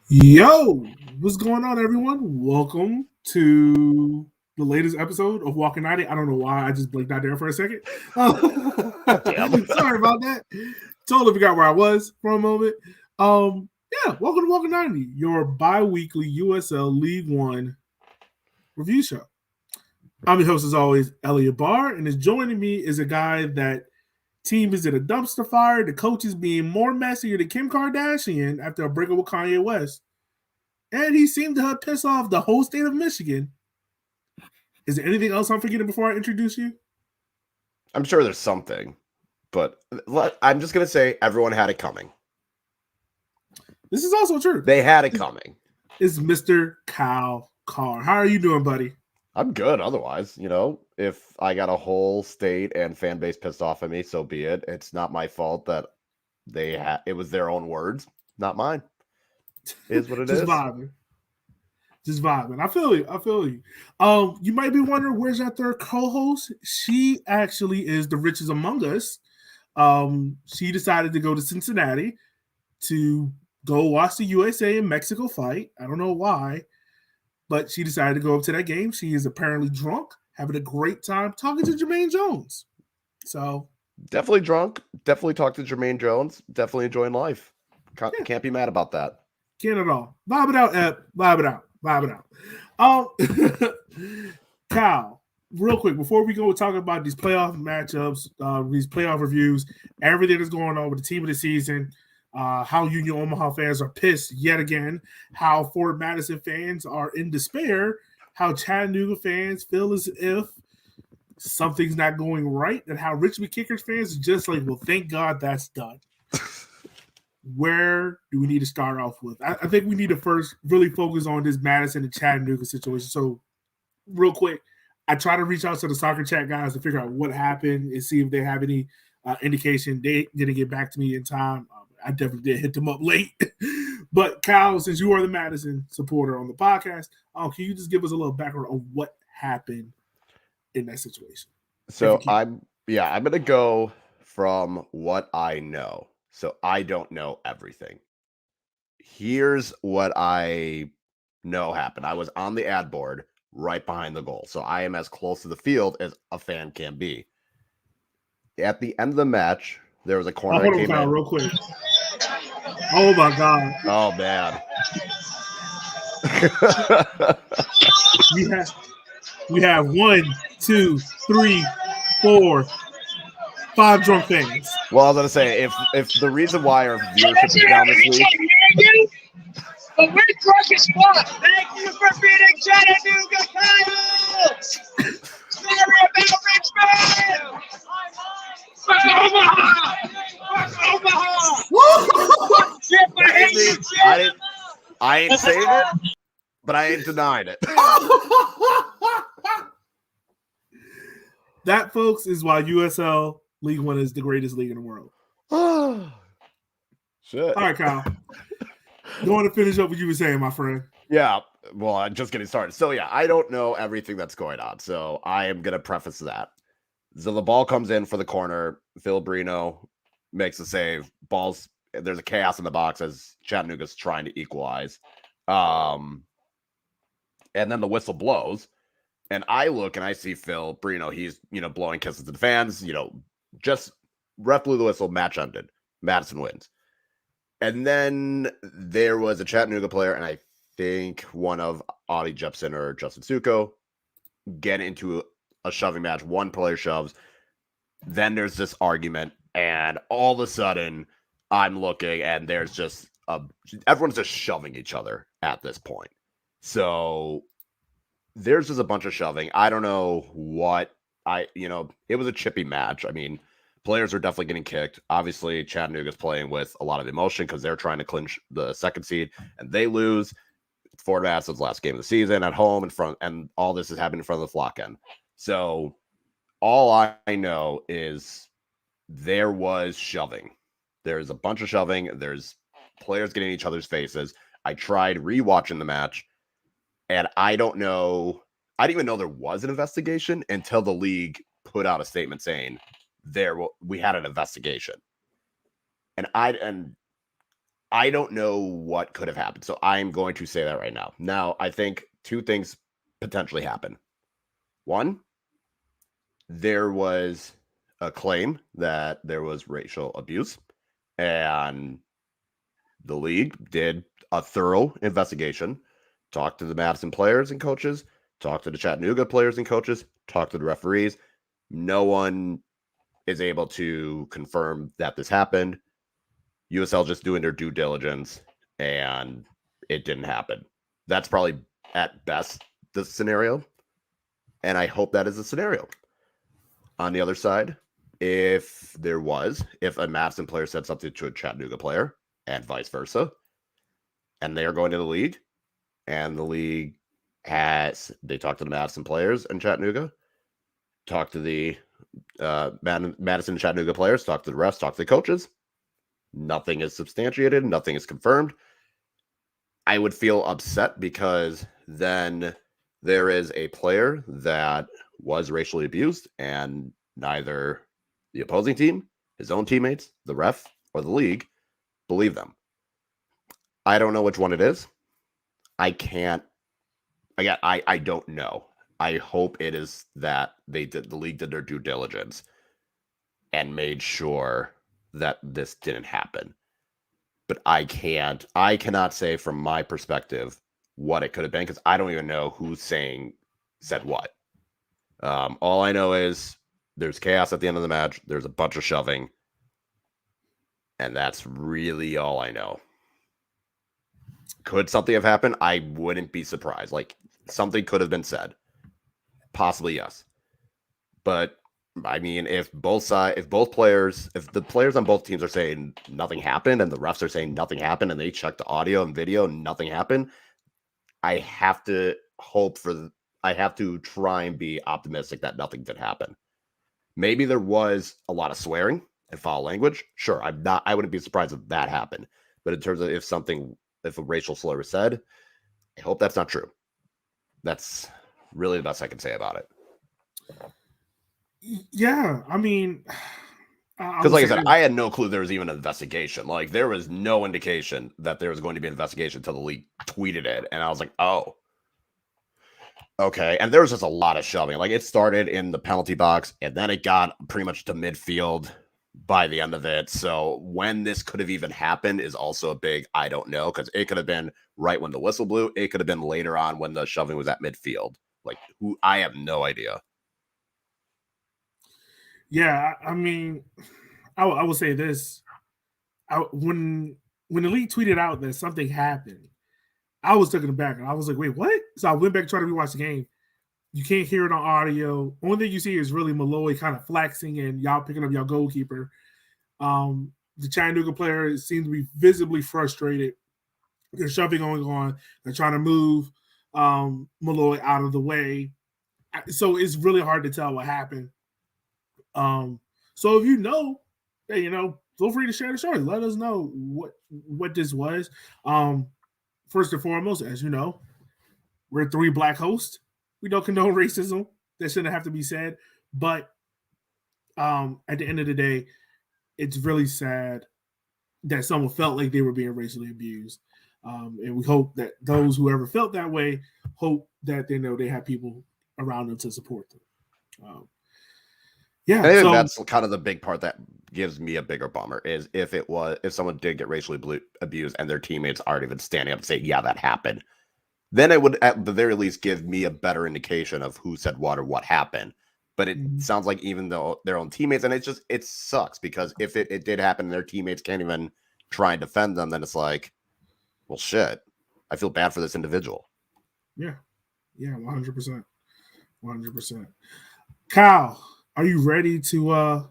Yo, what's going on, everyone? Welcome to the latest episode of Walking 90. I don't know why I just blinked out there for a second. Damn. Sorry about that. Totally forgot where I was for a moment. Welcome to Walking 90, your bi-weekly USL League One review show. I'm your host, as always, Elliot Barr, and joining me is a guy that team is in a dumpster fire. The coach is being more messier than Kim Kardashian after a breakup with Kanye West. And he seemed to have pissed off the whole state of Michigan. Is there anything else I'm forgetting before I introduce you? I'm sure there's something, but I'm just going to say everyone had it coming. This is also true. They had it coming. It's Mr. Kyle Carr. How are you doing, buddy? I'm good. Otherwise, if I got a whole state and fan base pissed off at me, so be it. It's not my fault that it was their own words, not mine. It is what it Just is. Just vibing. I feel you. You might be wondering, where's our third co-host? She actually is the richest among us. She decided to go to Cincinnati to go watch the USA and Mexico fight. I don't know why, but she decided to go up to that game. She is apparently drunk, having a great time talking to Jermaine Jones. So definitely drunk. Definitely talked to Jermaine Jones. Definitely enjoying life. Can't be mad about that. Can't at all. Vibe it out, Ep. Vibe it out. Kyle, real quick, before we go talk about these playoff matchups, these playoff reviews, everything that's going on with the team of the season, how Union Omaha fans are pissed yet again, how Fort Madison fans are in despair, how Chattanooga fans feel as if something's not going right, and how Richmond Kickers fans are just like, well, thank God that's done. Where do we need to start off with? I think we need to first really focus on this Madison and Chattanooga situation. So, real quick, I try to reach out to the soccer chat guys to figure out what happened and see if they have any indication. They didn't get back to me in time. I definitely did hit them up late. But Kyle, since you are the Madison supporter on the podcast, can you just give us a little background of what happened in that situation? So I'm going to go from what I know. So I don't know everything. Here's what I know happened. I was on the ad board right behind the goal. So I am as close to the field as a fan can be. At the end of the match, there was a corner that came in. Real quick. Oh, my God. Oh, man. we have 1, 2, 3, 4, 5 drunk fans. Well, I was going to say, if the reason why our viewership is down this week. But we're drunk as fuck. Thank you for beating Chattanooga, Kyle. Sorry about Richmond. Fuck Omaha. Fuck Omaha. Chip, I hate you, Chip. I ain't saying it, but I ain't denying it. That, folks, is why USL League One is the greatest league in the world. Shit. All right, Kyle. Going to finish up what you were saying, my friend. Yeah. Well, I'm just getting started. So, yeah, I don't know everything that's going on. So I am going to preface that. So the ball comes in for the corner. Phil Brino makes a save. There's a chaos in the box as Chattanooga's trying to equalize. And then the whistle blows. And I look and I see Phil Brino. He's, blowing kisses to the fans. Just ref blew the whistle. Match ended. Madison wins. And then there was a Chattanooga player, and I think one of Audie Jepson or Justin Succo get into a shoving match. One player shoves. Then there's this argument, and all of a sudden, I'm looking, and there's just everyone's just shoving each other at this point. So there's just a bunch of shoving. I don't know what it was a chippy match. I mean, players are definitely getting kicked. Obviously, Chattanooga's playing with a lot of emotion because they're trying to clinch the second seed, and they lose. Fort Madison's last game of the season at home and all this is happening in front of the flock end. So all I know is there was shoving. There's a bunch of shoving. There's players getting in each other's faces. I tried rewatching the match, and I don't know. I didn't even know there was an investigation until the league put out a statement saying we had an investigation. And I don't know what could have happened. So I'm going to say that right now. Now, I think two things potentially happen. One, there was a claim that there was racial abuse, and the league did a thorough investigation, talked to the Madison players and coaches, talked to the Chattanooga players and coaches, talked to the referees. No one is able to confirm that this happened. USL just doing their due diligence, and it didn't happen. That's probably at best the scenario, and I hope that is the scenario. On the other side, if a Madison player said something to a Chattanooga player and vice versa, and they are going to the league, and the league they talk to the Madison players in Chattanooga, talk to the Madison and Chattanooga players, talk to the refs, talk to the coaches, nothing is substantiated, nothing is confirmed, I would feel upset, because then there is a player that was racially abused, and neither the opposing team, his own teammates, the ref, or the league believe them. I don't know which one it is. I don't know. I hope it is that the league did their due diligence and made sure that this didn't happen. But I cannot say from my perspective what it could have been, because I don't even know who's said what. All I know is there's chaos at the end of the match. There's a bunch of shoving. And that's really all I know. Could something have happened? I wouldn't be surprised. Like, something could have been said. Possibly, yes. But I mean, if the players on both teams are saying nothing happened, and the refs are saying nothing happened, and they check the audio and video and nothing happened, I have to try and be optimistic that nothing did happen. Maybe there was a lot of swearing and foul language. Sure, I wouldn't be surprised if that happened. But in terms of if a racial slur was said, I hope that's not true. That's really the best I can say about it. Yeah, I mean, because like I said, I had no clue there was even an investigation. Like, there was no indication that there was going to be an investigation until the league tweeted it, and I was like, oh, okay. And there was just a lot of shoving. Like, it started in the penalty box, and then it got pretty much to midfield by the end of it. So when this could have even happened is also a big I don't know, because it could have been right when the whistle blew. It could have been later on when the shoving was at midfield. Like, I have no idea. Yeah, I mean, I will say this. When the league tweeted out that something happened, I was taken aback. And I was like, wait, what? So I went back and tried to rewatch the game. You can't hear it on audio. Only thing you see is really Malloy kind of flexing and y'all picking up y'all goalkeeper. The Chattanooga player seems to be visibly frustrated. There's shoving going on. They're trying to move Malloy out of the way. So it's really hard to tell what happened. So if you know, hey, feel free to share the story. Let us know what this was. First and foremost, as you know, we're 3 Black hosts. We don't condone racism. That shouldn't have to be said. But at the end of the day, it's really sad that someone felt like they were being racially abused. And we hope that those who ever felt that way hope that they know they have people around them to support them. Yeah, I think that's kind of the big part that gives me a bigger bummer is if someone did get racially abused and their teammates aren't even standing up and saying, yeah, that happened. Then it would at the very least give me a better indication of who said what or what happened. But it sounds like even though their own teammates, and it sucks, because if it did happen and their teammates can't even try and defend them, then it's like, well, shit, I feel bad for this individual. Yeah, 100%. 100%. Kyle, are you ready to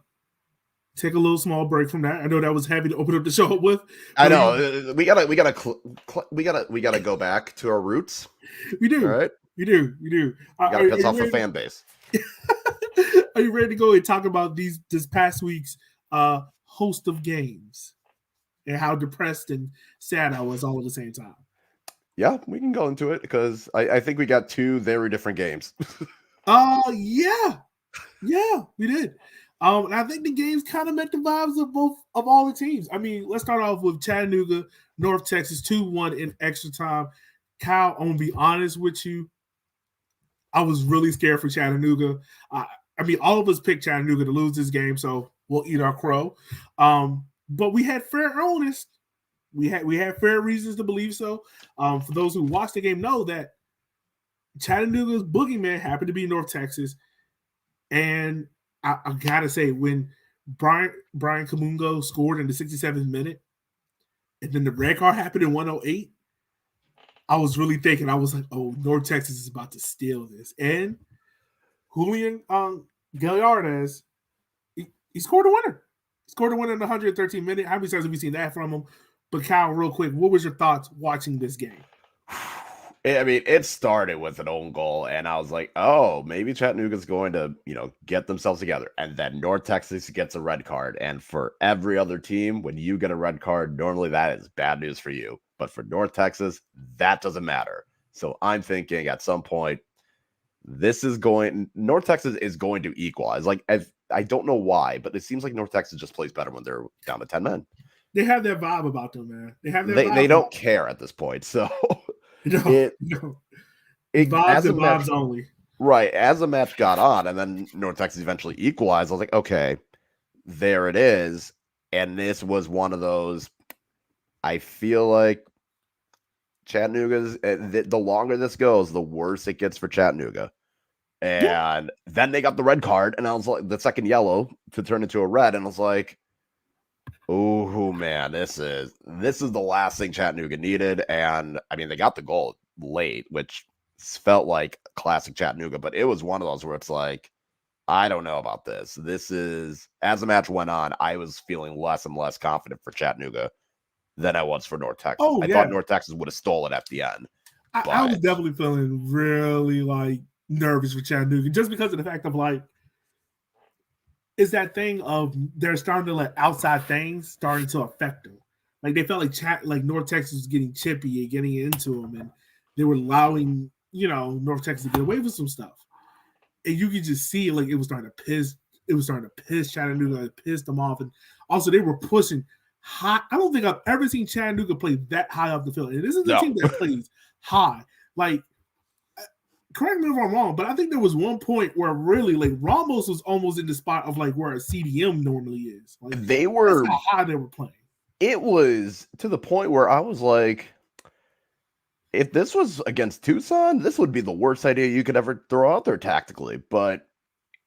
take a little small break from that? I know that was heavy to open up the show with. I know we gotta go back to our roots. We do. All right. We do. Gotta piss off the fan base. Are you ready to go and talk about this past week's host of games and how depressed and sad I was all at the same time? Yeah, we can go into it because I think we got 2 very different games. Yeah, we did. And I think the games kind of met the vibes of all the teams. I mean, let's start off with Chattanooga, North Texas, 2-1 in extra time. Kyle, I'm gonna be honest with you. I was really scared for Chattanooga. I mean, all of us picked Chattanooga to lose this game, so we'll eat our crow. But we had fair honest. We had fair reasons to believe so. For those who watched the game, know that Chattanooga's boogeyman happened to be North Texas, and I gotta say, when Brian Kamungo scored in the 67th minute, and then the red card happened in 108, I was really thinking, I was like, oh, North Texas is about to steal this. And Julian Gallardes, he scored a winner. He scored a winner in the 113th minute. How many times have we seen that from him? But Kyle, real quick, what was your thoughts watching this game? I mean, it started with an own goal, and I was like, oh, maybe Chattanooga's going to, get themselves together. And then North Texas gets a red card. And for every other team, when you get a red card, normally that is bad news for you. But for North Texas, that doesn't matter. So I'm thinking at some point, North Texas is going to equalize. Like, I don't know why, but it seems like North Texas just plays better when they're down to 10 men. They have that vibe about them, man. They don't care at this point. So vibes and vibes only. Right. As the match got on and then North Texas eventually equalized, I was like, okay, there it is. And this was one of those, I feel like Chattanooga's, the longer this goes, the worse it gets for Chattanooga. And then they got the red card, and I was like, the second yellow to turn into a red, and I was like, oh man, this is the last thing Chattanooga needed. And I mean, they got the goal late, which felt like classic Chattanooga, but it was one of those where it's like, I don't know about this. As the match went on, I was feeling less and less confident for Chattanooga than I was for North Texas. I thought North Texas would have stolen at the end. I was definitely feeling really nervous for Chattanooga just because of the fact of it's that thing of they're starting to let outside things starting to affect them. Like they felt like North Texas was getting chippy and getting into them, and they were allowing North Texas to get away with some stuff. And you could just see it was starting to piss. It was starting to piss Chattanooga. It pissed them off, and also they were pushing high. I don't think I've ever seen Chattanooga play that high up the field. And this is the team that plays high. Like, correct me if I'm wrong, but I think there was one point where really Ramos was almost in the spot of where a CDM normally is. They were that's how high they were playing. It was to the point where I was like, if this was against Tucson, this would be the worst idea you could ever throw out there tactically. But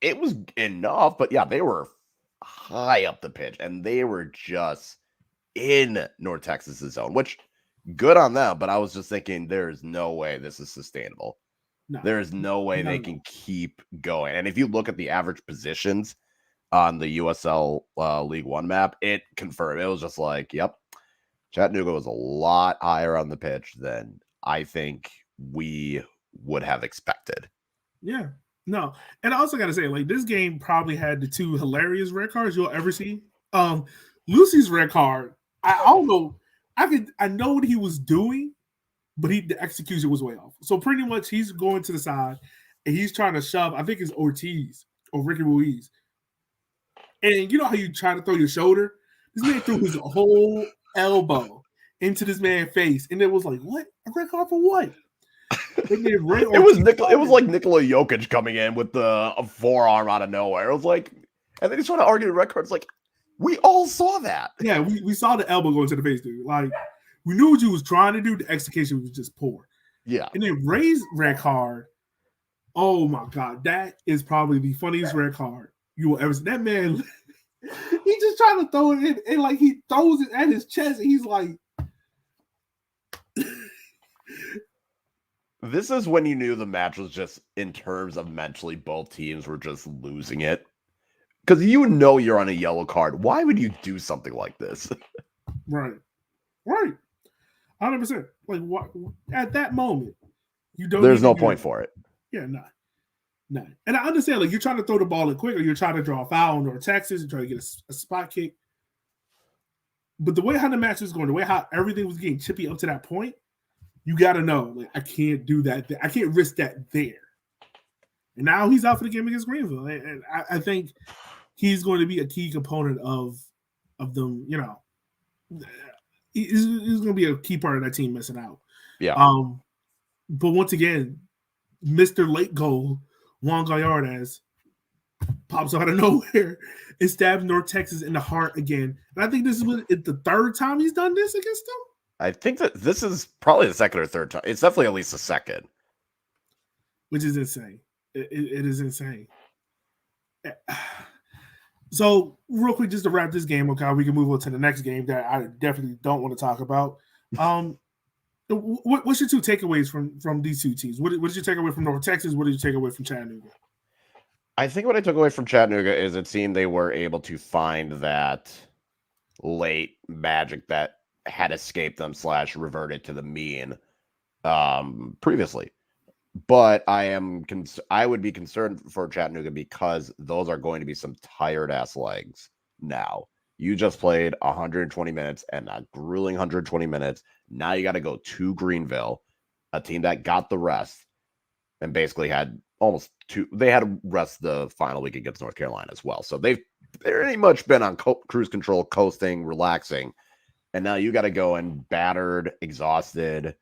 it was enough. But yeah, they were high up the pitch, and they were just in North Texas's zone, which good on them. But I was just thinking, there's no way this is sustainable. No. There is no way they can keep going. And if you look at the average positions on the USL League One map, it confirmed. It was just like, yep, Chattanooga was a lot higher on the pitch than I think we would have expected. Yeah. No. And I also got to say, this game probably had the two hilarious red cards you'll ever see. Lucy's red card, I don't know. I know what he was doing, but the execution was way off. So pretty much he's going to the side and he's trying to shove, I think it's Ortiz or Ricky Ruiz. And you know how you try to throw your shoulder? This man threw his whole elbow into this man's face. And it was like, what? A red card for what? It was like Nikola Jokic coming in with the forearm out of nowhere. It was like, and then he's trying to argue the red card. It's like, we all saw that. Yeah, we saw the elbow go into the face, dude. We knew what you was trying to do. The execution was just poor. Yeah. And then Ray's red card, oh my God, that is probably the funniest red card you will ever see. That man, he's just trying to throw it in, and he throws it at his chest, and he's like. This is when you knew the match was just, in terms of mentally, both teams were just losing it. Because you're on a yellow card. Why would you do something like this? Right. 100%. What at that moment, you don't. There's no point for it. Yeah, no. And I understand, you're trying to throw the ball in quick, or you're trying to draw a foul on North Texas and try to get a spot kick. But the way how the match was going, the way how everything was getting chippy up to that point, you got to know, I can't do that. I can't risk that there. And now he's out for the game against Greenville. And I think he's going to be a key component of them. You know, he's going to be a key part of that team missing out. Yeah. But once again, Mr. Late Goal, Juan Gallardes, pops out of nowhere and stabs North Texas in the heart again. And I think this is the third time he's done this against them. I think that this is probably the second or third time. It's definitely at least the second. Which is insane. It is insane. So, real quick, just to wrap this game, okay, we can move on to the next game that I definitely don't want to talk about. What's your two takeaways from these two teams? What did you take away from North Texas? What did you take away from Chattanooga? I think what I took away from Chattanooga is it seemed they were able to find that late magic that had escaped them / reverted to the mean previously. But I would be concerned for Chattanooga because those are going to be some tired ass legs now. You just played 120 minutes and a grueling 120 minutes. Now you got to go to Greenville, a team that got the rest and basically had almost they had to rest the final week against North Carolina as well. So they've pretty much been on cruise control, coasting, relaxing. And now you got to go and battered, exhausted.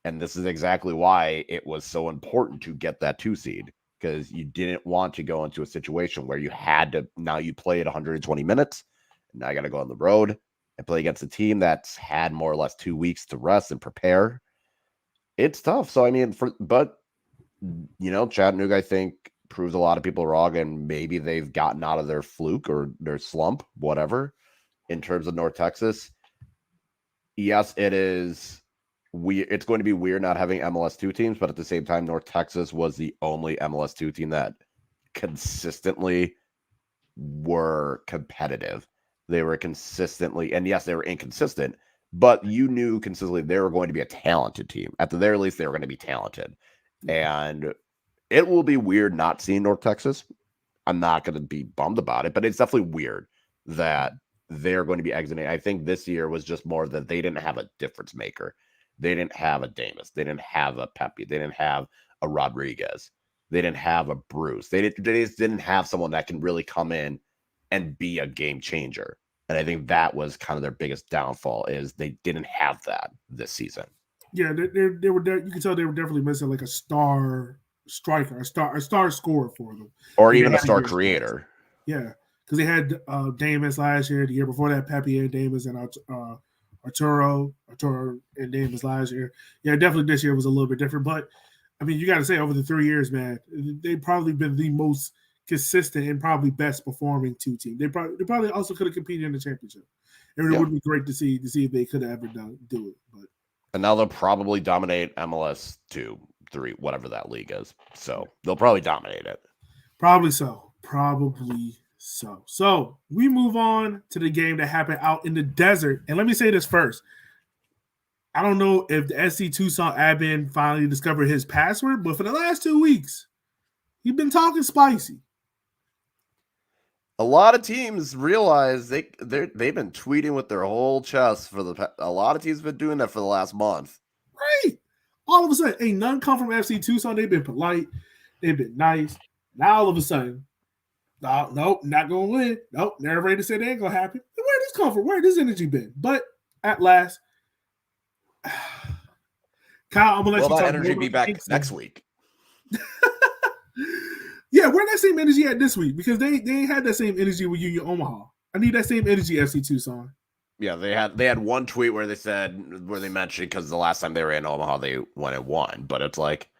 And this is exactly why it was so important to get that 2 seed, because you didn't want to go into a situation where you had to, now you played 120 minutes. And now you got to go on the road and play against a team that's had more or less 2 weeks to rest and prepare. It's tough. So, I mean, but Chattanooga, I think, proves a lot of people wrong, and maybe they've gotten out of their fluke or their slump, whatever, in terms of North Texas. Yes, it is. It's going to be weird not having MLS2 teams, but at the same time, North Texas was the only MLS2 team that consistently were competitive. They were consistently, and yes, they were inconsistent, but you knew consistently they were going to be a talented team. At the very least, they were going to be talented. And it will be weird not seeing North Texas. I'm not going to be bummed about it, but it's definitely weird that they're going to be exiting. I think this year was just more that they didn't have a difference maker. They didn't have a Damas. They didn't have a Pepe. They didn't have a Rodriguez. They didn't have a Bruce. They just didn't have someone that can really come in and be a game changer. And I think that was kind of their biggest downfall, is they didn't have that this season. Yeah, they were. You can tell they were definitely missing like a star striker, a star scorer for them, or even a star creator. Yeah, because they had Damas last year. The year before that, Pepe and Damas and Arturo and Damas last year. Yeah, definitely this year was a little bit different. But I mean, you got to say, over the 3 years, man, they've probably been the most consistent and probably best performing 2 team. They probably also could have competed in the championship. It would be great to see if they could have ever do it. But and now they'll probably dominate MLS 2, 3, whatever that league is. So they'll probably dominate it. Probably so. So we move on to the game that happened out in the desert. And let me say this first. I don't know if the SC Tucson admin finally discovered his password, but for the last 2 weeks, he's been talking spicy. A lot of teams realize they've been tweeting with their whole chest a lot of teams have been doing that for the last month. Right. All of a sudden, ain't none come from FC Tucson. They've been polite. They've been nice. Now all of a sudden, nope, not gonna win. Nope, never ready to say they ain't gonna happen. Where did this come from? Where this energy been? But at last, Kyle, I'm gonna let you talk. That energy be back next week. Yeah, where that same energy at this week? Because they had that same energy with Union Omaha. I need that same energy, FC Tucson. Yeah, they had one tweet where they mentioned, because the last time they were in Omaha, they went and won. But it's like,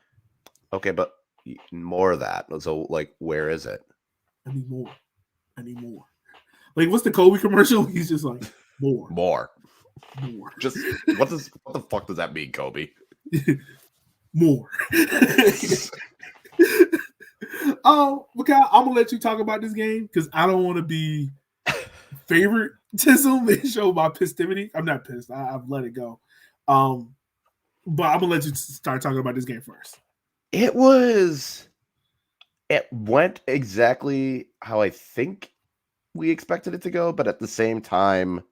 okay, but more of that. So, like, where is it? I need more. Like, what's the Kobe commercial? He's just like, more. Just what the fuck does that mean, Kobe? More. Okay, I'm gonna let you talk about this game because I don't want to be favoritism and show my pissivity. I'm not pissed. I've let it go. But I'm gonna let you start talking about this game first. It went exactly how I think we expected it to go, but at the same time,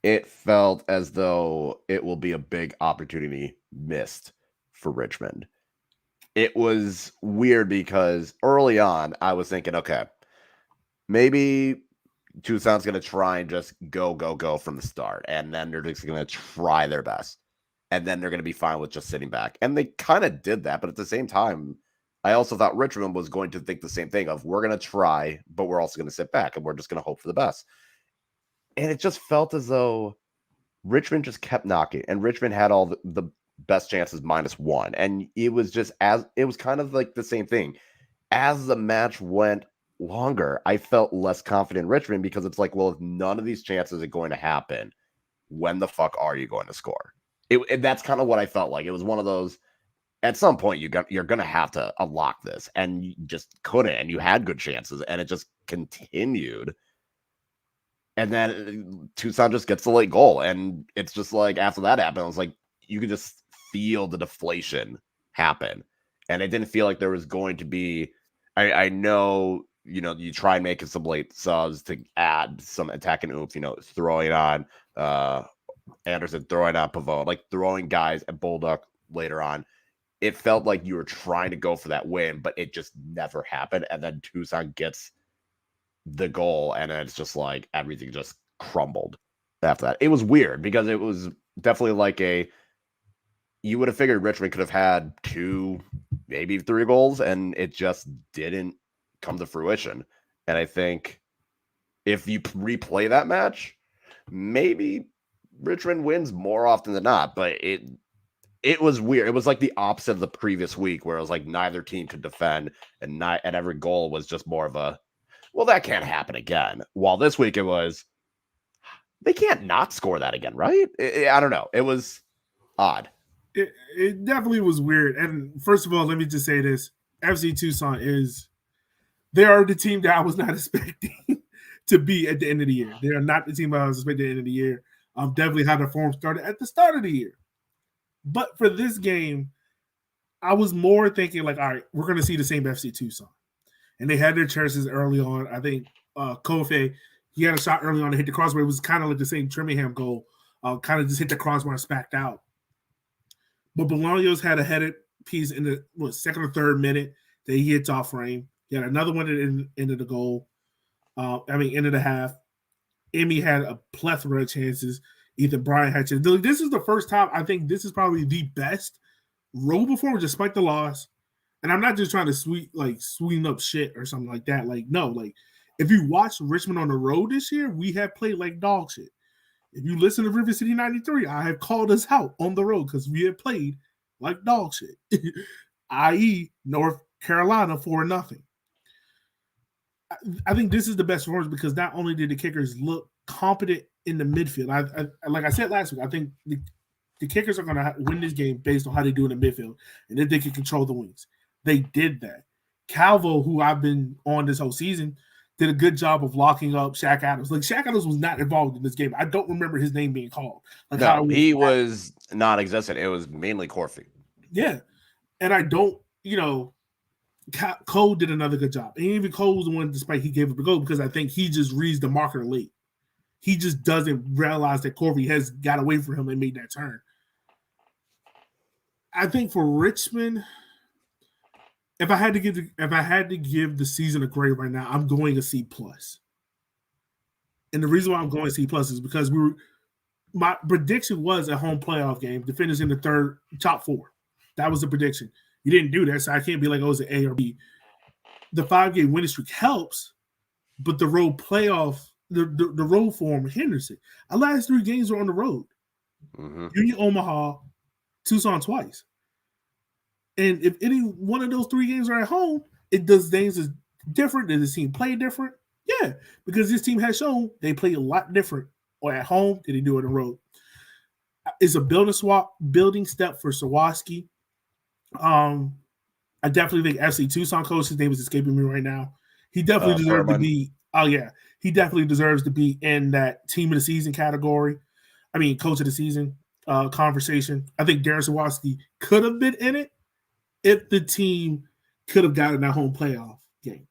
it felt as though it will be a big opportunity missed for Richmond. It was weird because early on, I was thinking, okay, maybe Tucson's going to try and just go from the start, and then they're just going to try their best, and then they're going to be fine with just sitting back. And they kind of did that, but at the same time, I also thought Richmond was going to think the same thing of, we're going to try, but we're also going to sit back, and we're just going to hope for the best. And it just felt as though Richmond just kept knocking, and Richmond had all the best chances -1. And it was kind of like the same thing. As the match went longer, I felt less confident in Richmond, because it's like, well, if none of these chances are going to happen, when the fuck are you going to score? That's kind of what I felt like. It was one of those, at some point you're going to have to unlock this, and you just couldn't, and you had good chances, and it just continued. And then Tucson just gets the late goal, and it's just like, after that happened, I was like, you could just feel the deflation happen, and it didn't feel like there was going to be. I know, you try and make some late subs to add some attacking oomph, throwing on Anderson, throwing on Pavone, like throwing guys at Bulldog later on. It felt like you were trying to go for that win, but it just never happened. And then Tucson gets the goal, and it's just like everything just crumbled after that. It was weird, because it was definitely like you would have figured Richmond could have had 2, maybe 3 goals, and it just didn't come to fruition. And I think if you replay that match, maybe Richmond wins more often than not, but it was weird. It was like the opposite of the previous week, where it was like neither team could defend, and every goal was just more of a, well, that can't happen again. While this week it was, they can't not score that again, right? I don't know. It was odd. It definitely was weird. And first of all, let me just say this. FC Tucson they are the team that I was not expecting to be at the end of the year. They are not the team I was expecting at the end of the year. Definitely how the form started at the start of the year. But for this game, I was more thinking like, all right, we're going to see the same FC Tucson. And they had their chances early on. I think Kofi, he had a shot early on to hit the crossbar. It was kind of like the same Trimmingham goal. Kind of just hit the crossbar and spacked out. But Bolaños had a headed piece in the second or third minute that he hits off frame. He had another one at the end of the goal. End of the half. Emmy had a plethora of chances. Ethan Bryant had chances. This is the first time, I think this is probably the best road performance, despite the loss. And I'm not just trying to sweeten up shit or something like that. Like, no, like, if you watch Richmond on the road this year, we have played like dog shit. If you listen to River City 93, I have called us out on the road because we have played like dog shit, i.e. North Carolina 4-0. I think this is the best performance because not only did the kickers look competent in the midfield, I like I said last week, I think the kickers are going to win this game based on how they do in the midfield, and if they can control the wings. They did that. Calvo, who I've been on this whole season, did a good job of locking up Shaq Adams. Like, Shaq Adams was not involved in this game. I don't remember his name being called. Like, no, he was non-existent. It was mainly Corfy. Yeah. And I don't, Cole did another good job. And even Cole was the one, despite he gave up the goal, because I think he just reads the marker late. He just doesn't realize that Corfy has got away from him and made that turn. I think for Richmond, if I had to give the season a grade right now, I'm going a C+. And the reason why I'm going C+ is because my prediction was a home playoff game to finish in the top 4. That was the prediction. You didn't do that, so I can't be like, oh, it's an A or B. The 5-game winning streak helps, but the road playoff, the road form hinders it. Our last 3 games were on the road. Mm-hmm. Union Omaha, Tucson twice. And if any one of those 3 games are at home, it does things is different. Does the team play different? Yeah, because this team has shown they play a lot different or at home than they do on the road. It's a building step for Sawatsky. I definitely think FC Tucson coach, his name is escaping me right now. He definitely deserves to be. Oh yeah, he definitely deserves to be in that team of the season category. I mean, coach of the season conversation. I think Darren Sawatsky could have been in it if the team could have gotten that home playoff game.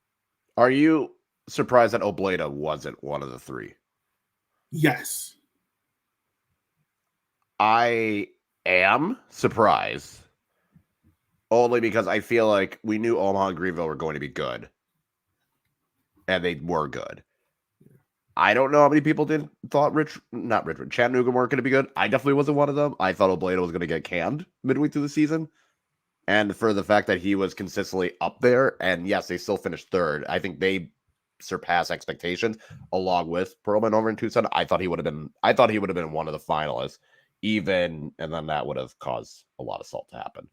Are you surprised that Obleda wasn't one of the 3? Yes. I am surprised. Only because I feel like we knew Omaha and Greenville were going to be good. and they were good. I don't know how many people thought Chattanooga weren't going to be good. I definitely wasn't one of them. I thought Oblado was going to get canned midway through the season. And for the fact that he was consistently up there, and yes, they still finished third. I think they surpassed expectations along with Perlman over in Tucson. I thought he would have been one of the finalists, and then that would have caused a lot of salt to happen.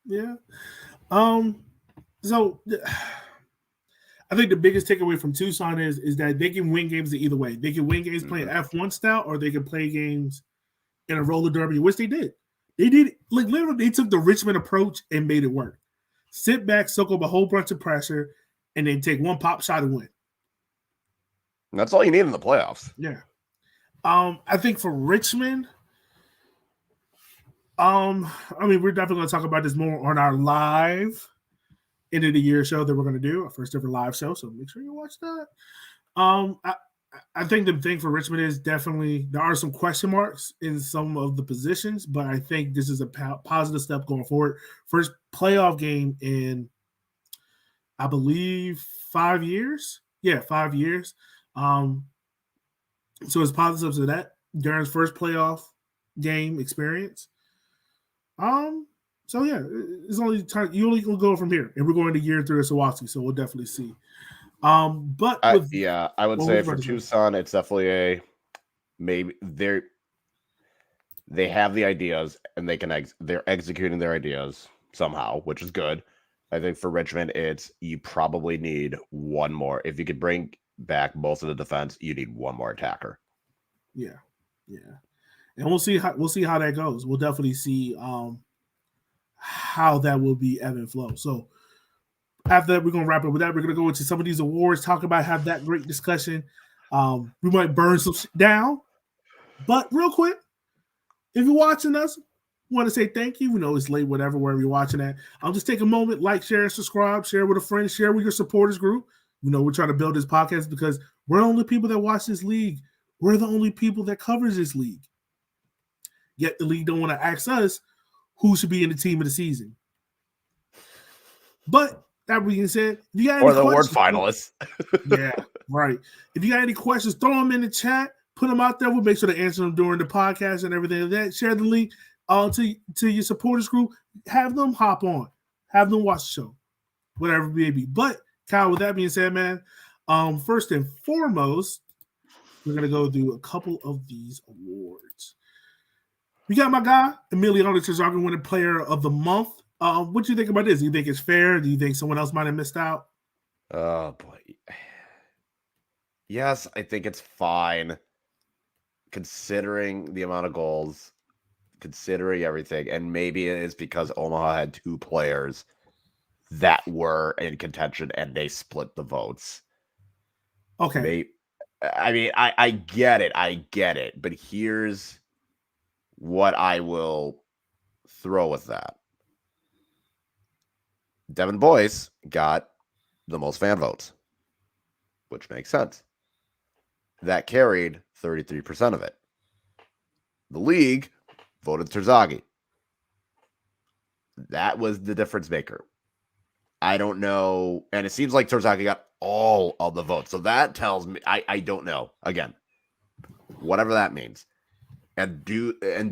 Yeah. So I think the biggest takeaway from Tucson is that they can win games either way. They can win games playing F1 style, or they can play games in a roller derby, which they did. They did, like, literally, they took the Richmond approach and made it work. Sit back, soak up a whole bunch of pressure, and then take one pop shot and win. That's all you need in the playoffs. Yeah. I think for Richmond, we're definitely going to talk about this more on our live end of the year show that we're going to do, our first ever live show. So make sure you watch that. I think the thing for Richmond is definitely there are some question marks in some of the positions, but I think this is a positive step going forward. First playoff game in, I believe, 5 years. Yeah, 5 years. So it's positive to that. Darren's first playoff game experience. So yeah, it's only time you only can go from here, and we're going to year 3 of Sawatsky, so we'll definitely see. I would say for Tucson, it's definitely maybe they have the ideas and they're executing their ideas somehow, which is good. I think for Richmond, you probably need one more. If you could bring back most of the defense, you need one more attacker. Yeah, and we'll see how that goes. We'll definitely see how that will be ebb and flow. So after that, we're going to wrap up with that. We're going to go into some of these awards, talk about, have that great discussion. We might burn some shit down. But real quick, if you're watching us, want to say thank you. We know it's late, whatever, wherever you're watching at. I'll just take a moment, like, share, subscribe, share with a friend, share with your supporters group. We're trying to build this podcast because we're the only people that watch this league. We're the only people that covers this league. Yet the league don't want to ask us who should be in the team of the season. But that being said, if you got any award finalists. Yeah, right. If you got any questions, throw them in the chat. Put them out there. We'll make sure to answer them during the podcast and everything like that. Share the link to your supporters group. Have them hop on. Have them watch the show. Whatever it may be. But, Kyle, with that being said, man, first and foremost, we're going to go do a couple of these awards. We got my guy, Emiliano Terzaghi, winning player of the month. What do you think about this? Do you think it's fair? Do you think someone else might have missed out? Oh, boy. Yes, I think it's fine, considering the amount of goals, considering everything. And maybe it is because Omaha had 2 players that were in contention and they split the votes. Okay. I get it. But here's what I will throw with that. Devin Boyce got the most fan votes, which makes sense. That carried 33% of it. The league voted Terzaghi. That was the difference maker. I don't know. And it seems like Terzaghi got all of the votes. So that tells me, I don't know. Again, whatever that means. And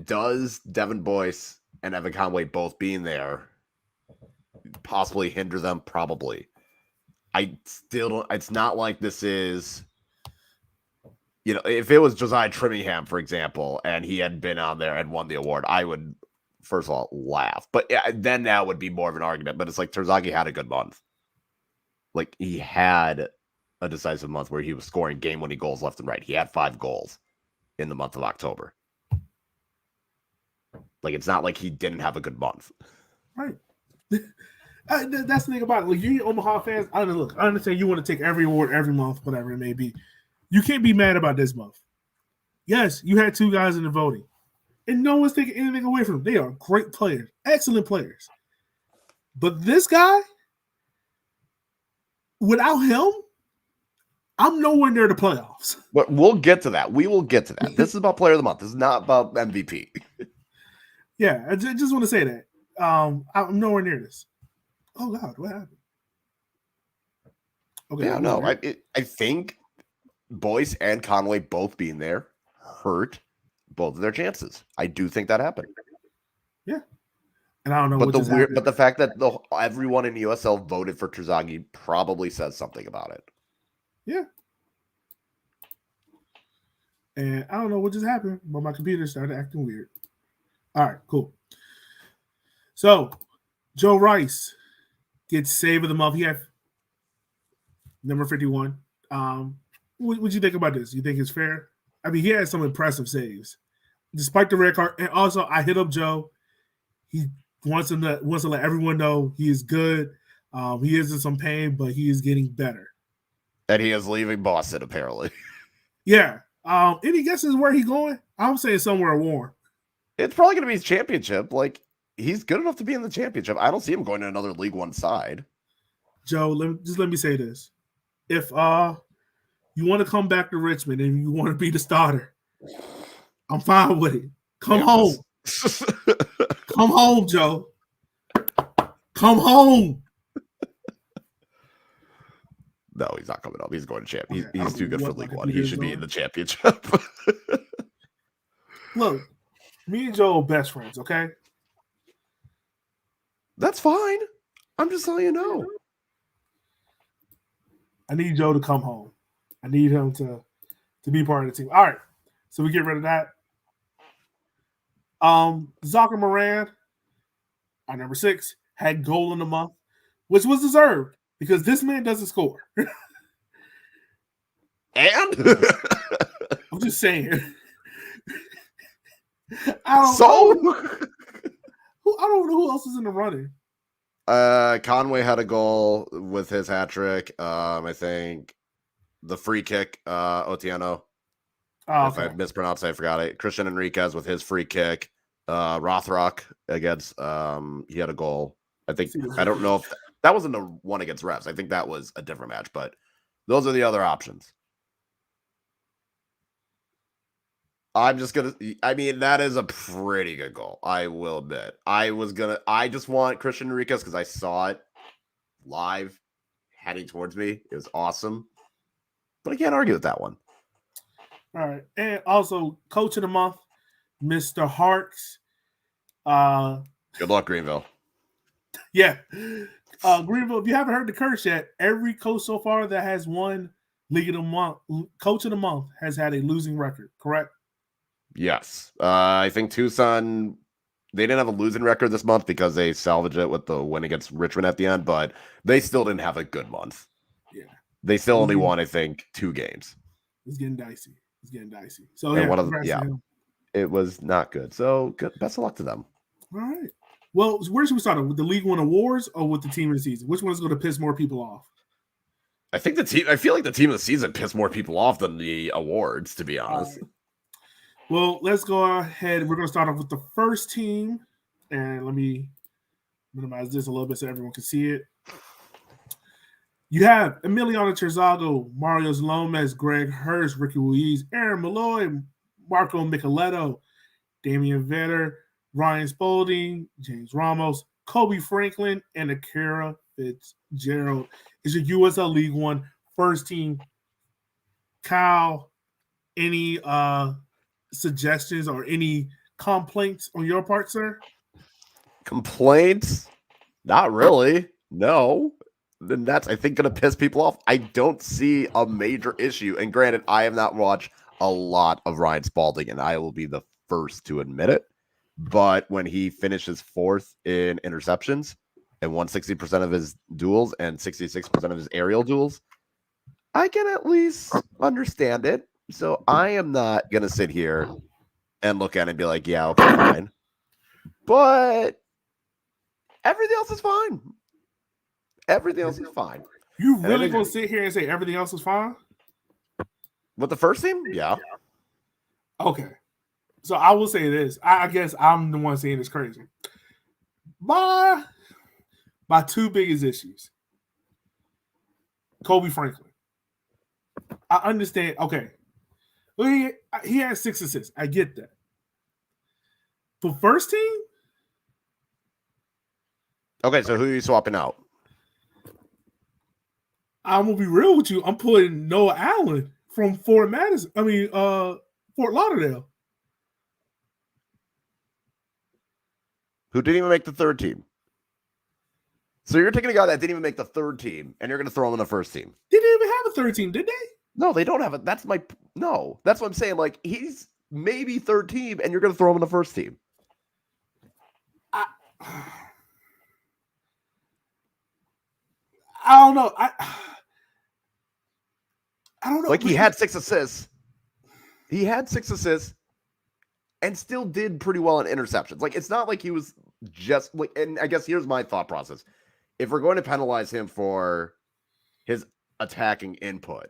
does Devin Boyce and Evan Conway both being there possibly hinder them? Probably. I still don't. It's not like this is, if it was Josiah Trimmingham, for example, and he had been on there and won the award, I would, first of all, laugh. But then that would be more of an argument. But it's like Terzaghi had a good month. Like, he had a decisive month where he was scoring game-winning goals left and right. He had 5 goals in the month of October. Like, it's not like he didn't have a good month. Right. That's the thing about it. Like, you Omaha fans, I understand you want to take every award every month, whatever it may be. You can't be mad about this month. Yes, you had 2 guys in the voting, and no one's taking anything away from them. They are great players, excellent players. But this guy, without him, I'm nowhere near the playoffs. But we'll get to that. We will get to that. This is about player of the month. This is not about MVP. Yeah, I just want to say that. I'm nowhere near this. Oh, God, what happened? Okay. Yeah, no, I think Boyce and Conway both being there hurt both of their chances. I do think that happened. Yeah. And I don't know But what just happened. but the fact that everyone in USL voted for Terzaghi probably says something about it. Yeah. And I don't know what just happened, but my computer started acting weird. All right, cool. So Joe Rice gets save of the month. He had number 51. What you think about this? You think it's fair? I mean, he had some impressive saves, despite the red card. And also, I hit up Joe. He wants to let everyone know he is good. He is in some pain, but he is getting better. And he is leaving Boston, apparently. Yeah. Any guesses where he's going? I'm saying somewhere warm. It's probably going to be his championship. Like, he's good enough to be in the championship. I don't see him going to another League One side. Joe, let me say this. If you want to come back to Richmond and you want to be the starter, I'm fine with it. Come home. Come home, Joe. Come home. No, he's not coming up. He's going to champ. Okay, He's too good for League One. He should be in the championship. Look, me and Joe are best friends, okay? That's fine. I'm just letting you know. I need Joe to come home. I need him to be part of the team. All right. So we get rid of that. Zaka Moran, our number 6, had goal in the month, which was deserved because this man doesn't score. And I'm just saying. I don't know who else is in the running. Conway had a goal with his hat trick. I think the free kick, Otieno. Oh, okay. If I mispronounced it, I forgot it. Christian Enriquez with his free kick. Rothrock against he had a goal. I think I don't know if that wasn't the one against refs. I think that was a different match, but those are the other options. I'm just gonna. I mean, that is a pretty good goal. I will admit. I just want Christian Enriquez because I saw it live, heading towards me. It was awesome, but I can't argue with that one. All right, and also coach of the month, Mr. Harks. Good luck, Greenville. Yeah, Greenville. If you haven't heard the curse yet, every coach so far that has won League of the Month, Coach of the Month, has had a losing record. Correct? Yes. I think Tucson, they didn't have a losing record this month because they salvaged it with the win against Richmond at the end, but they still didn't have a good month. Yeah. They still only won, I think, 2 games. It's getting dicey. So, yeah, it was not good. So, good. Best of luck to them. All right. Well, where should we start? With the League One awards or with the team of the season? Which one is going to piss more people off? I feel like the team of the season pissed more people off than the awards, to be honest. Well, let's go ahead. We're going to start off with the first team. And let me minimize this a little bit so everyone can see it. You have Emiliano Terzaghi, Mario Lomas, Greg Hurst, Ricky Ruiz, Aaron Malloy, Marco Micheletto, Damian Vetter, Ryan Spalding, James Ramos, Kobe Franklin, and Akira Fitzgerald is your USL League One first team. Kyle, any suggestions or any complaints on your part, sir? Complaints? Not really. No. Then that's, I think, going to piss people off. I don't see a major issue. And granted, I have not watched a lot of Ryan Spalding, and I will be the first to admit it. But when he finishes 4th in interceptions and won 60% of his duels and 66% of his aerial duels, I can at least understand it. So I am not going to sit here and look at it and be like, yeah, okay, fine. But everything else is fine. Everything else is fine. You really going to sit here and say everything else is fine? With the first team? Yeah. Okay. So I will say this. I guess I'm the one saying it's crazy. My 2 biggest issues. Kobe Franklin. I understand. Okay. He has 6 assists. I get that. For first team? Okay, so who are you swapping out? I'm gonna be real with you. I'm putting Noah Allen from Fort Lauderdale. Who didn't even make the third team. So you're taking a guy that didn't even make the third team, and you're going to throw him in the first team. They didn't even have a third team, did they? No, they don't have it. That's what I'm saying. Like, he's maybe third team, and you're going to throw him in the first team. I don't know. I don't know. Like, he had 6 assists. He had 6 assists and still did pretty well in interceptions. Like, it's not like he was just like, and I guess here's my thought process. If we're going to penalize him for his attacking input,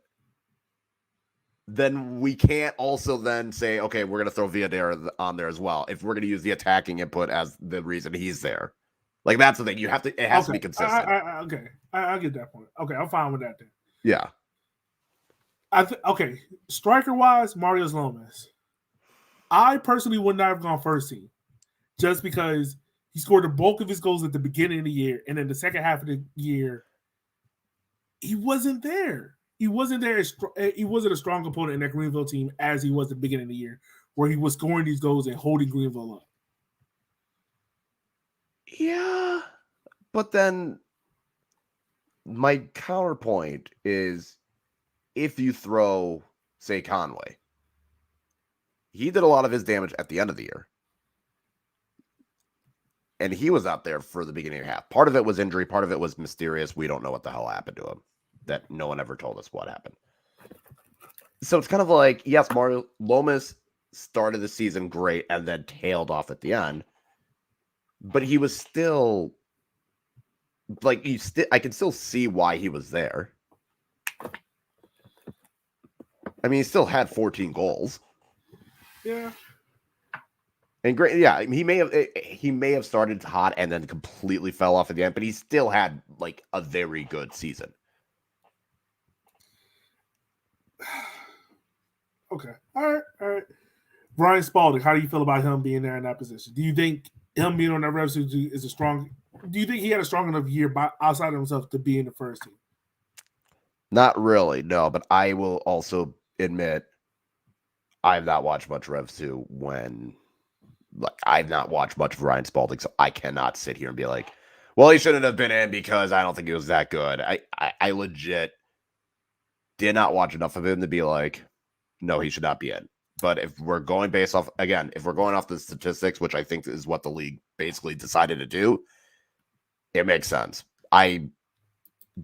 then we can't also then say, okay, we're going to throw Villadere on there as well. If we're going to use the attacking input as the reason he's there. Like, that's the thing. It has to be consistent. Okay. I get that point. Okay. I'm fine with that then. Yeah. Okay. Striker wise, Marius Lomas. I personally would not have gone first team just because he scored the bulk of his goals at the beginning of the year, and then the second half of the year, he wasn't there. He wasn't there. He wasn't a strong opponent in that Greenville team as he was at the beginning of the year, where he was scoring these goals and holding Greenville up. Yeah, but then my counterpoint is if you throw, say, Conway, he did a lot of his damage at the end of the year. And he was out there for the beginning of the half. Part of it was injury. Part of it was mysterious. We don't know what the hell happened to him. That no one ever told us what happened. So it's kind of like, yes, Mario Lomas started the season great and then tailed off at the end. But he was still, like, I can still see why he was there. I mean, he still had 14 goals. Yeah. And great, yeah, he may have started hot and then completely fell off at the end, but he still had like a very good season. Okay, all right. Brian Spalding, how do you feel about him being there in that position? Do you think him being on that Revs is a strong? Do you think he had a strong enough year outside of himself to be in the first team? Not really, no. But I will also admit I have not watched much Revs 2 when. Like, I've not watched much of Ryan Spalding, so I cannot sit here and be like, well, he shouldn't have been in because I don't think he was that good. I legit did not watch enough of him to be like, no, he should not be in. But if we're going based off, again, if we're going off the statistics, which I think is what the league basically decided to do, it makes sense. I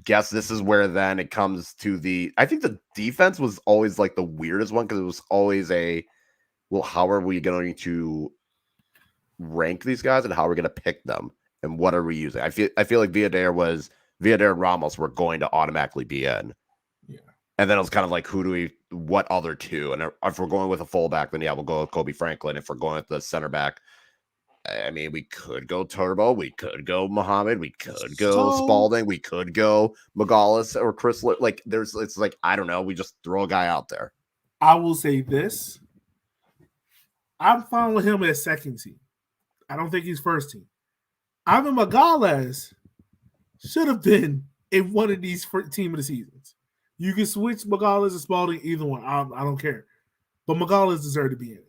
guess this is where then it comes to I think the defense was always like the weirdest one because it was always well, how are we going to rank these guys and how are we going to pick them and what are we using? I feel like Villadere and Ramos were going to automatically be in. Yeah. And then it was kind of like, what other two? And if we're going with a fullback, then yeah, we'll go with Kobe Franklin. If we're going with the center back, I mean, we could go Turbo, we could go Muhammad, we could go Spalding, we could go Magalis or Chris. Like, it's like, I don't know. We just throw a guy out there. I will say this. I'm fine with him as second team. I don't think he's first team. Ivan Magalis should have been in one of these team of the seasons. You can switch Magalis and Spalding, either one. I don't care. But Magalis deserved to be in it.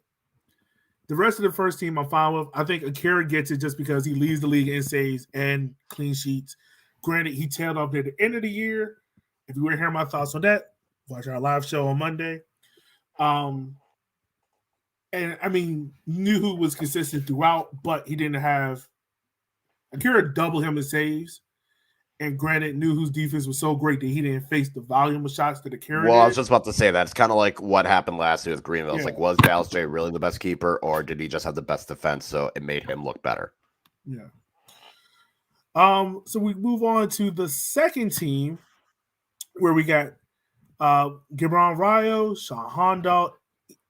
The rest of the first team I'm fine with. I think Akira gets it just because he leads the league in saves and clean sheets. Granted, he tailed off at the end of the year. If you want to hear my thoughts on that, watch our live show on Monday. And I mean, Nuhu was consistent throughout, but he didn't have Akira double him in saves. And granted, Nuhu's defense was so great that he didn't face the volume of shots that Akira did. I was just about to say that. It's kind of like what happened last year with Greenville. It's like, was Dallas J really the best keeper, or did he just have the best defense, so it made him look better? Yeah. So we move on to the second team, where we got Gibran Rayo, Sean Hondo,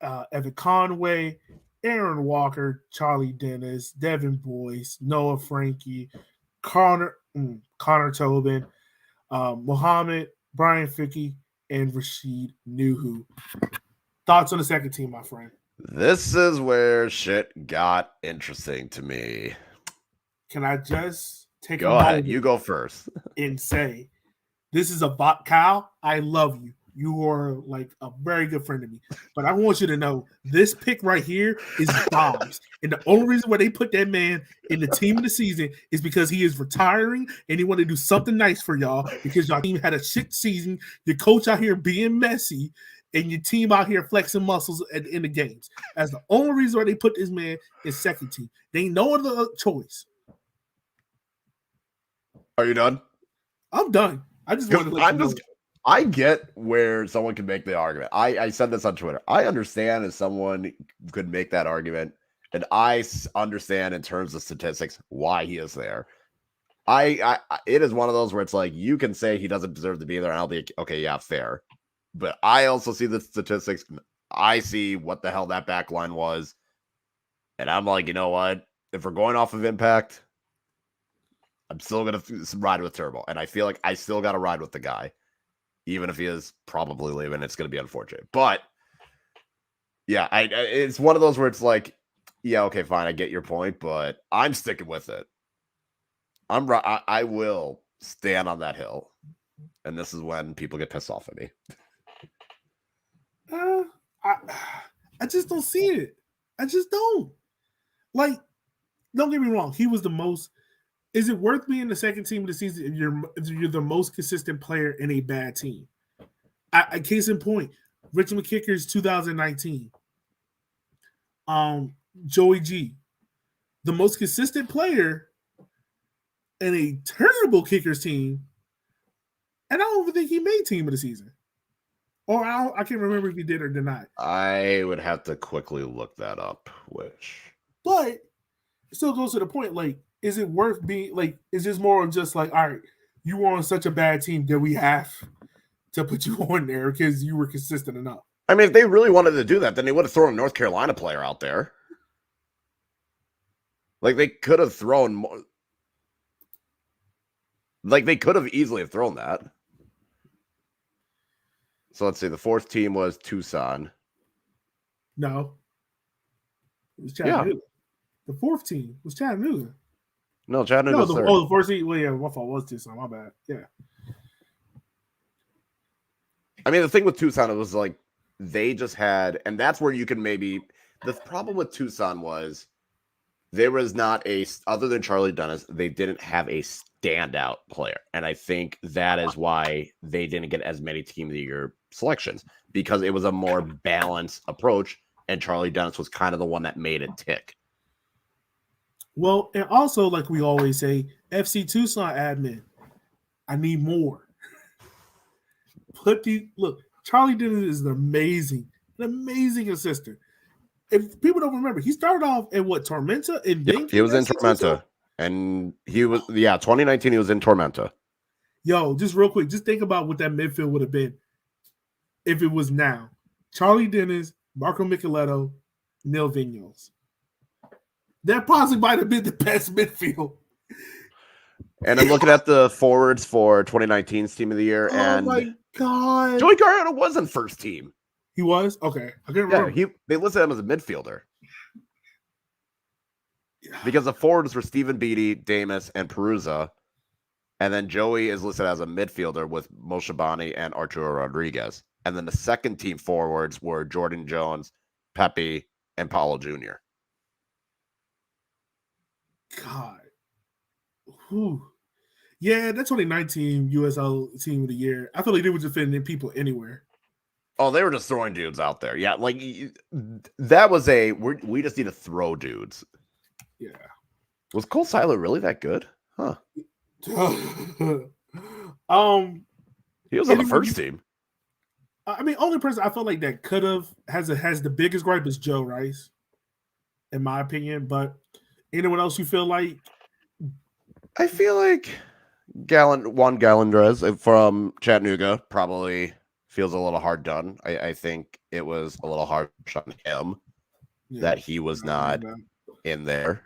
Evan Conway, Aaron Walker, Charlie Dennis, Devin Boyce, Noah Frankie, Connor Tobin, Muhammad, Brian Fickey, and Rashid Nuhu. Thoughts on the second team, my friend? This is where shit got interesting to me. Can I just take go ahead? You go first. And say This is a bot, Kyle. I love you. You are like a very good friend to me. But I want you to know this pick right here is Dobbs. And the only reason why they put that man in the team of the season is because he is retiring and he wanted to do something nice for y'all because y'all team had a shit season. Your coach out here being messy and your team out here flexing muscles in the games. That's the only reason why they put this man in second team. They ain't no other choice. Are you done? I'm done. I just wanted to let you know. I get where someone can make the argument. I said this on Twitter. I understand if someone could make that argument, and I understand in terms of statistics why he is there. It is one of those where it's like you can say he doesn't deserve to be there, and I'll be okay, yeah, fair. But I also see the statistics. I see what the hell that back line was, and I'm like, you know what? If we're going off of impact, I'm still gonna ride with Turbo, and I feel like I still got to ride with the guy. Even if he is probably leaving, it's going to be unfortunate. But yeah, it's one of those where it's like, yeah, okay, fine, I get your point, but I'm sticking with it. I will stand on that hill, and this is when people get pissed off at me. I just don't see it. I just don't. Like, don't get me wrong. He was the most. Is it worth being the second team of the season if you're the most consistent player in a bad team? Case in point, Richmond Kickers 2019. Joey G, the most consistent player in a terrible Kickers team, and I don't even think he made team of the season. Or I can't remember if he did or did not. I would have to quickly look that up. But it still goes to the point, like, is it worth being like? Is this more of just like, all right, you were on such a bad team that we have to put you on there because you were consistent enough? I mean, if they really wanted to do that, then they would have thrown a North Carolina player out there. Like they could have thrown more. Like they could have easily have thrown that. So let's see. The fourth team was Tucson. No, it was Chattanooga. Yeah. The fourth team was Chattanooga. No, Chattanooga. The first team. Well, yeah, my fault was Tucson. My bad. Yeah. I mean, the thing with Tucson, it was like they just had, and that's where you can maybe. The problem with Tucson was there was not other than Charlie Dennis, they didn't have a standout player, and I think that is why they didn't get as many Team of the Year selections because it was a more balanced approach, and Charlie Dennis was kind of the one that made it tick. Well, and also, like we always say, FC Tucson admin, I need more. Look, Charlie Dennis is an amazing assistant. If people don't remember, he started off in what, Tormenta? He was in Tormenta. And he was, 2019, he was in Tormenta. Yo, just real quick, just think about what that midfield would have been if it was now. Charlie Dennis, Marco Micheletto, Neil Vignos. That possibly might have been the best midfield. And I'm looking at the forwards for 2019's Team of the Year. Oh, my God. Joey Gargano wasn't first team. He was? Okay. I can't remember. Yeah, they listed him as a midfielder. Because the forwards were Stephen Beattie, Damas, and Perusa. And then Joey is listed as a midfielder with Moshe Bani and Arturo Rodriguez. And then the second team forwards were Jordan Jones, Pepe, and Paulo Jr. God. Whew. Yeah, that 2019 USL Team of the Year. I feel like they were just fitting people anywhere. Oh, they were just throwing dudes out there. Yeah, like that was we just need to throw dudes. Yeah. Was Cole Seiler really that good? Huh. He was on the first team. I mean, only person I felt like that could have has the biggest gripe is Joe Rice, in my opinion. But anyone else you feel like? I feel like Juan Galindrez from Chattanooga probably feels a little hard done. I think it was a little hard on him that he was not in there.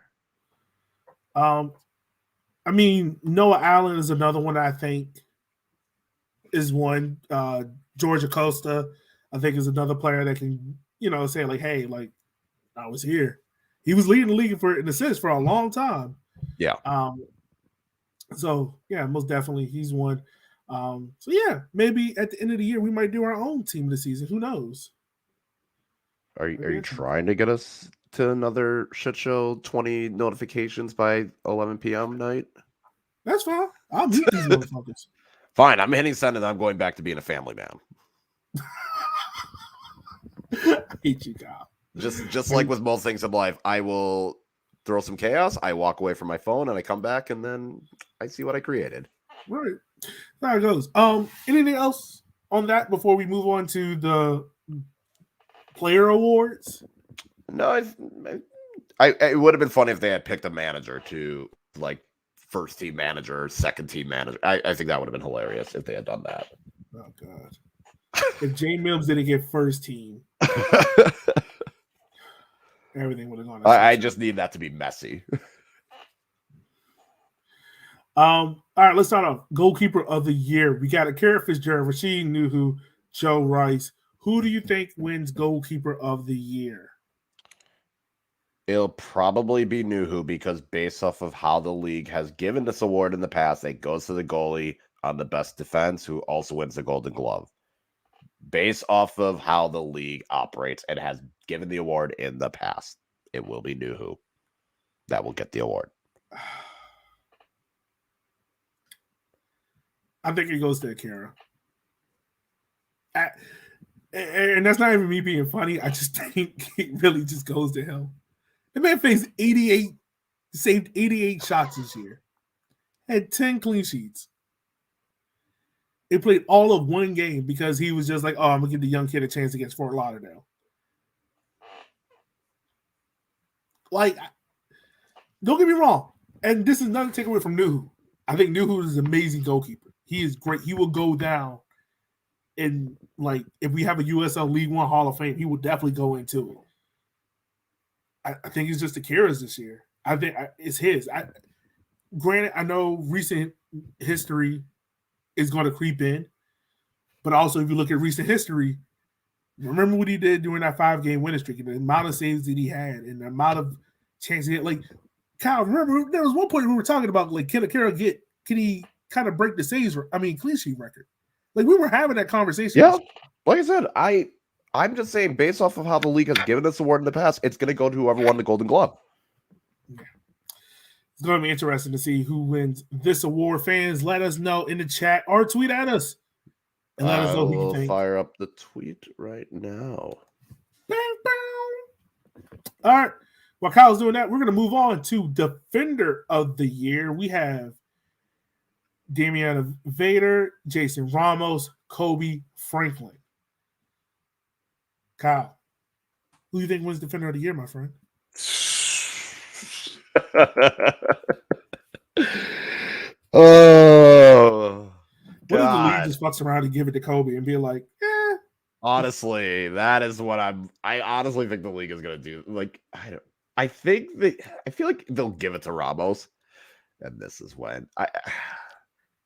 I mean, Noah Allen is another one that I think is one. George Acosta, I think, is another player that can, say like, hey, like, I was here. He was leading the league for an assist for a long time. Yeah. So yeah, most definitely he's one. So yeah, maybe at the end of the year we might do our own team of the season. Who knows? Are you trying to get us to another shit show? 20 notifications by 11 p.m. night? That's fine. I'll meet these motherfuckers. Fine, I'm hitting send and I'm going back to being a family man. I hate you, Kyle. Just like with most things in life, I will throw some chaos. I walk away from my phone and I come back and then I see what I created. Right. There it goes. Anything else on that before we move on to the player awards? No, it would have been funny if they had picked a manager to like first team manager, second team manager. I think that would have been hilarious if they had done that. Oh god. If Jay Mills didn't get first team, everything would have gone. I just need that to be messy. All right, let's start off. Goalkeeper of the year. We got Akira Fitzgerald, Rashid Nuhu, Joe Rice. Who do you think wins goalkeeper of the year? It'll probably be Nuhu because based off of how the league has given this award in the past, it goes to the goalie on the best defense who also wins the Golden Glove. Based off of how the league operates and has given the award in the past, it will be Nuhu that will get the award. I think it goes to Akira. And that's not even me being funny. I just think it really just goes to him. The man faced 88, saved 88 shots this year, had 10 clean sheets. He played all of one game because he was just like, oh, I'm going to give the young kid a chance against Fort Lauderdale. Like, don't get me wrong. And this is not a takeaway from Nuhu. I think Nuhu is an amazing goalkeeper. He is great. He will go down. And, like, if we have a USL League One Hall of Fame, he will definitely go into it. I think it's just Akira's this year. I think it's his. Granted, I know recent history is going to creep in, but also if you look at recent history, remember what he did during that 5-game winning streak and the amount of saves that he had and the amount of chances he had. Like, Kyle, remember there was one point we were talking about, like, can he kind of break the clean sheet record? Like, we were having that conversation. Yeah, like I said, I'm just saying, based off of how the league has given this award in the past, it's going to go to whoever won the Golden Glove. Yeah. It's going to be interesting to see who wins this award. Fans, let us know in the chat or tweet at us. And let us know who you think. Fire up the tweet right now. Bang, bang. All right. While Kyle's doing that, we're going to move on to Defender of the Year. We have Damian Vader, Jason Ramos, Kobe Franklin. Kyle, who do you think wins Defender of the Year, my friend? Oh, what if the league just fucks around and give it to Kobe and be like, eh? Honestly, that is what I honestly think the league is gonna do. Like, I feel like they'll give it to Ramos, and this is when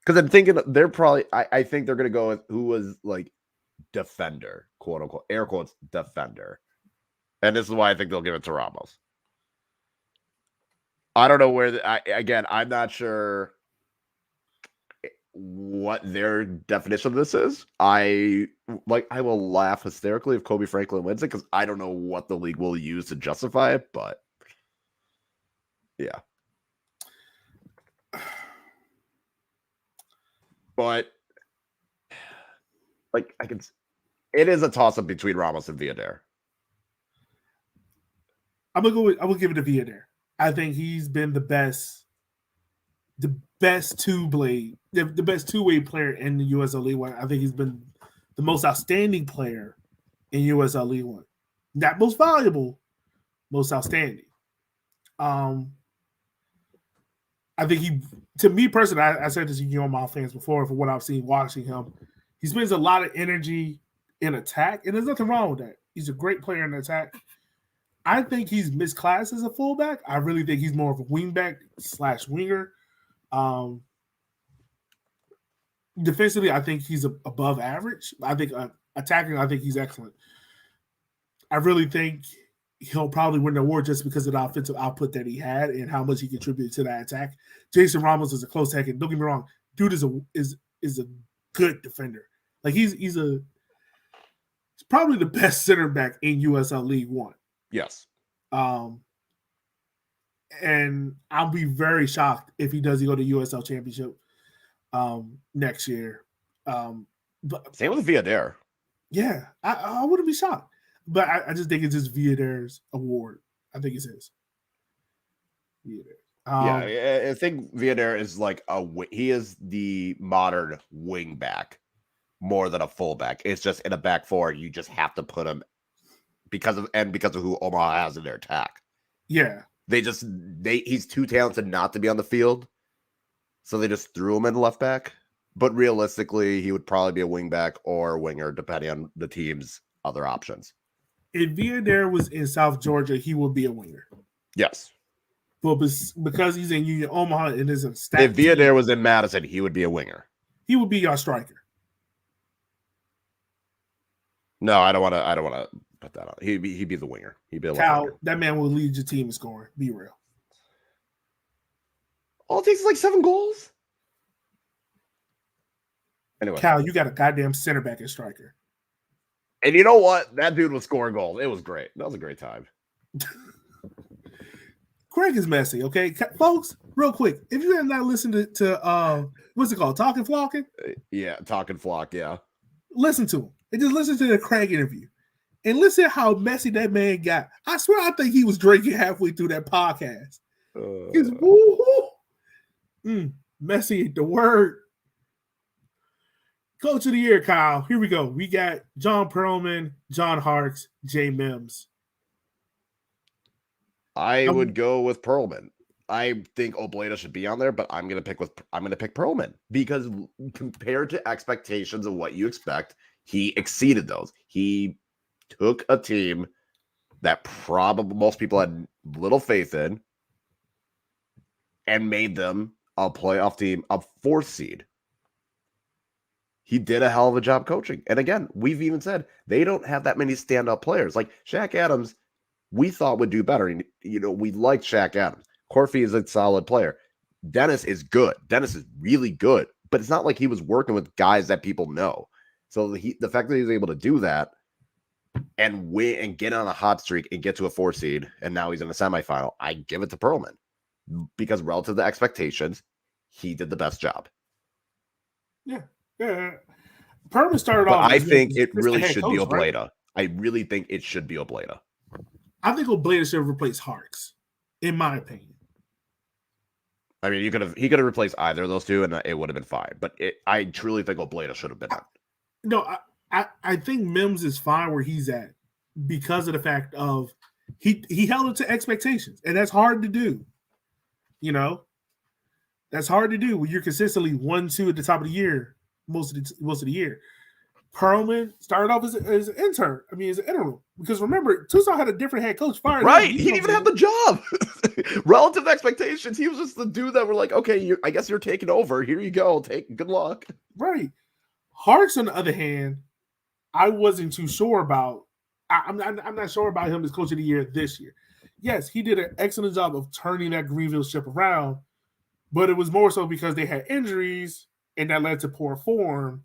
because I'm thinking they're probably I think they're gonna go with who was like defender, quote unquote, air quotes, defender. And this is why I think they'll give it to Ramos. I don't know where I'm not sure what their definition of this is. I will laugh hysterically if Kobe Franklin wins it because I don't know what the league will use to justify it, but yeah. But like it is a toss-up between Ramos and Villader. I will give it to Villader. I think he's been the best two-way player in the USL League One. I think he's been the most outstanding player in USL League One. Not most valuable, most outstanding. I think to me personally, I said this to my fans before, for what I've seen watching him, he spends a lot of energy in attack, and there's nothing wrong with that. He's a great player in attack. I think he's misclassed as a fullback. I really think he's more of a wingback / winger. Defensively, I think he's above average. I think attacking, I think he's excellent. I really think he'll probably win the award just because of the offensive output that he had and how much he contributed to that attack. Jason Ramos is a close second. Don't get me wrong, dude is a good defender. Like he's probably the best center back in USL League One. Yes. And I'll be very shocked if he doesn't go to USL Championship next year. But Same with Villader. yeah, I wouldn't be shocked. But I just think it's just Villader's award. I think it's his. Villader. I think Villader is like he is the modern wing back more than a fullback. It's just in a back four, you just have to put him because of who Omaha has in their attack. Yeah. He's too talented not to be on the field. So they just threw him in left back. But realistically, he would probably be a wing back or a winger, depending on the team's other options. If Villader was in South Georgia, he would be a winger. Yes. But because he's in Union Omaha and is a stack if Villader was in Madison, he would be a winger. He would be your striker. No, I don't want to put that on. He'd be the winger. He'd be a Cal, winger. that man will lead your team in scoring. Be real. All it takes is like 7 goals. Anyway, Cal, you got a goddamn center back and striker. And you know what? That dude was scoring goals. It was great. That was a great time. Craig is messy, okay? Folks, real quick, if you have not listened to what's it called? Talking Flocking? Yeah, Talking Flock, yeah. Listen to him. And just listen to the Craig interview. And listen how messy that man got. I swear I think he was drinking halfway through that podcast. He's woo-hoo. Messy ain't the word. Coach of the year, Kyle. Here we go. We got John Perlman, John Harkes, Jay Mims. I would go with Perlman. I think Obleda should be on there, but I'm gonna pick Perlman because compared to expectations of what you expect, he exceeded those. He took a team that probably most people had little faith in and made them a playoff team, a 4th seed. He did a hell of a job coaching. And again, we've even said they don't have that many standout players. Like Shaq Adams, we thought would do better. And, we liked Shaq Adams. Corfy is a solid player. Dennis is good. Dennis is really good. But it's not like he was working with guys that people know. So the fact that he was able to do that and win and get on a hot streak and get to a 4 seed, and now he's in a semifinal, I give it to Perlman. Because relative to expectations, he did the best job. Yeah. Perlman started but off. I think it really should be coach, Obleda. Right? I really think it should be Obleda. I think Obleda should have replaced Harkes, in my opinion. I mean, he could have replaced either of those two, and it would have been fine. But I truly think Obleda should have been on. No, I think Mims is fine where he's at because of the fact of he held it to expectations, and that's hard to do. That's hard to do when you're consistently 1-2 at the top of the year most of the year. Perlman started off as an intern. I mean, as an interim. Because remember, Tucson had a different head coach. Right. He didn't even have the job. Relative to expectations, he was just the dude that were like, okay, I guess you're taking over. Here you go. Good luck. Right. Harkes, on the other hand, I wasn't too sure about. I'm not sure about him as coach of the year this year. Yes, he did an excellent job of turning that Greenville ship around, but it was more so because they had injuries and that led to poor form.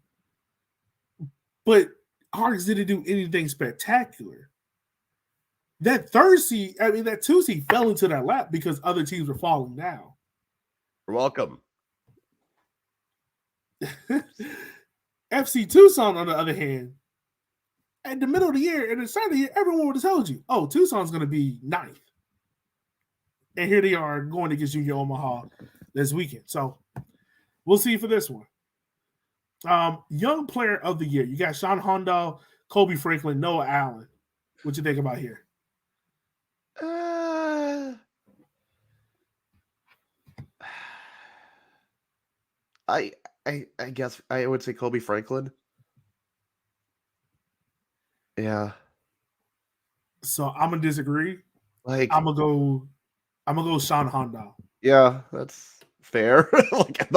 But Harkes didn't do anything spectacular. That 2 seed fell into their lap because other teams were falling down. You're welcome. FC Tucson, on the other hand, at the middle of the year, and the start of the year, everyone would have told you, oh, Tucson's going to be 9th. And here they are going against Union Omaha this weekend. So we'll see for this one. Young player of the year. You got Sean Hondo, Kobe Franklin, Noah Allen. What you think about here? I guess I would say Kobe Franklin. Yeah. So I'm gonna disagree. Like I'm gonna go Sean Hondo. Yeah, that's fair. Like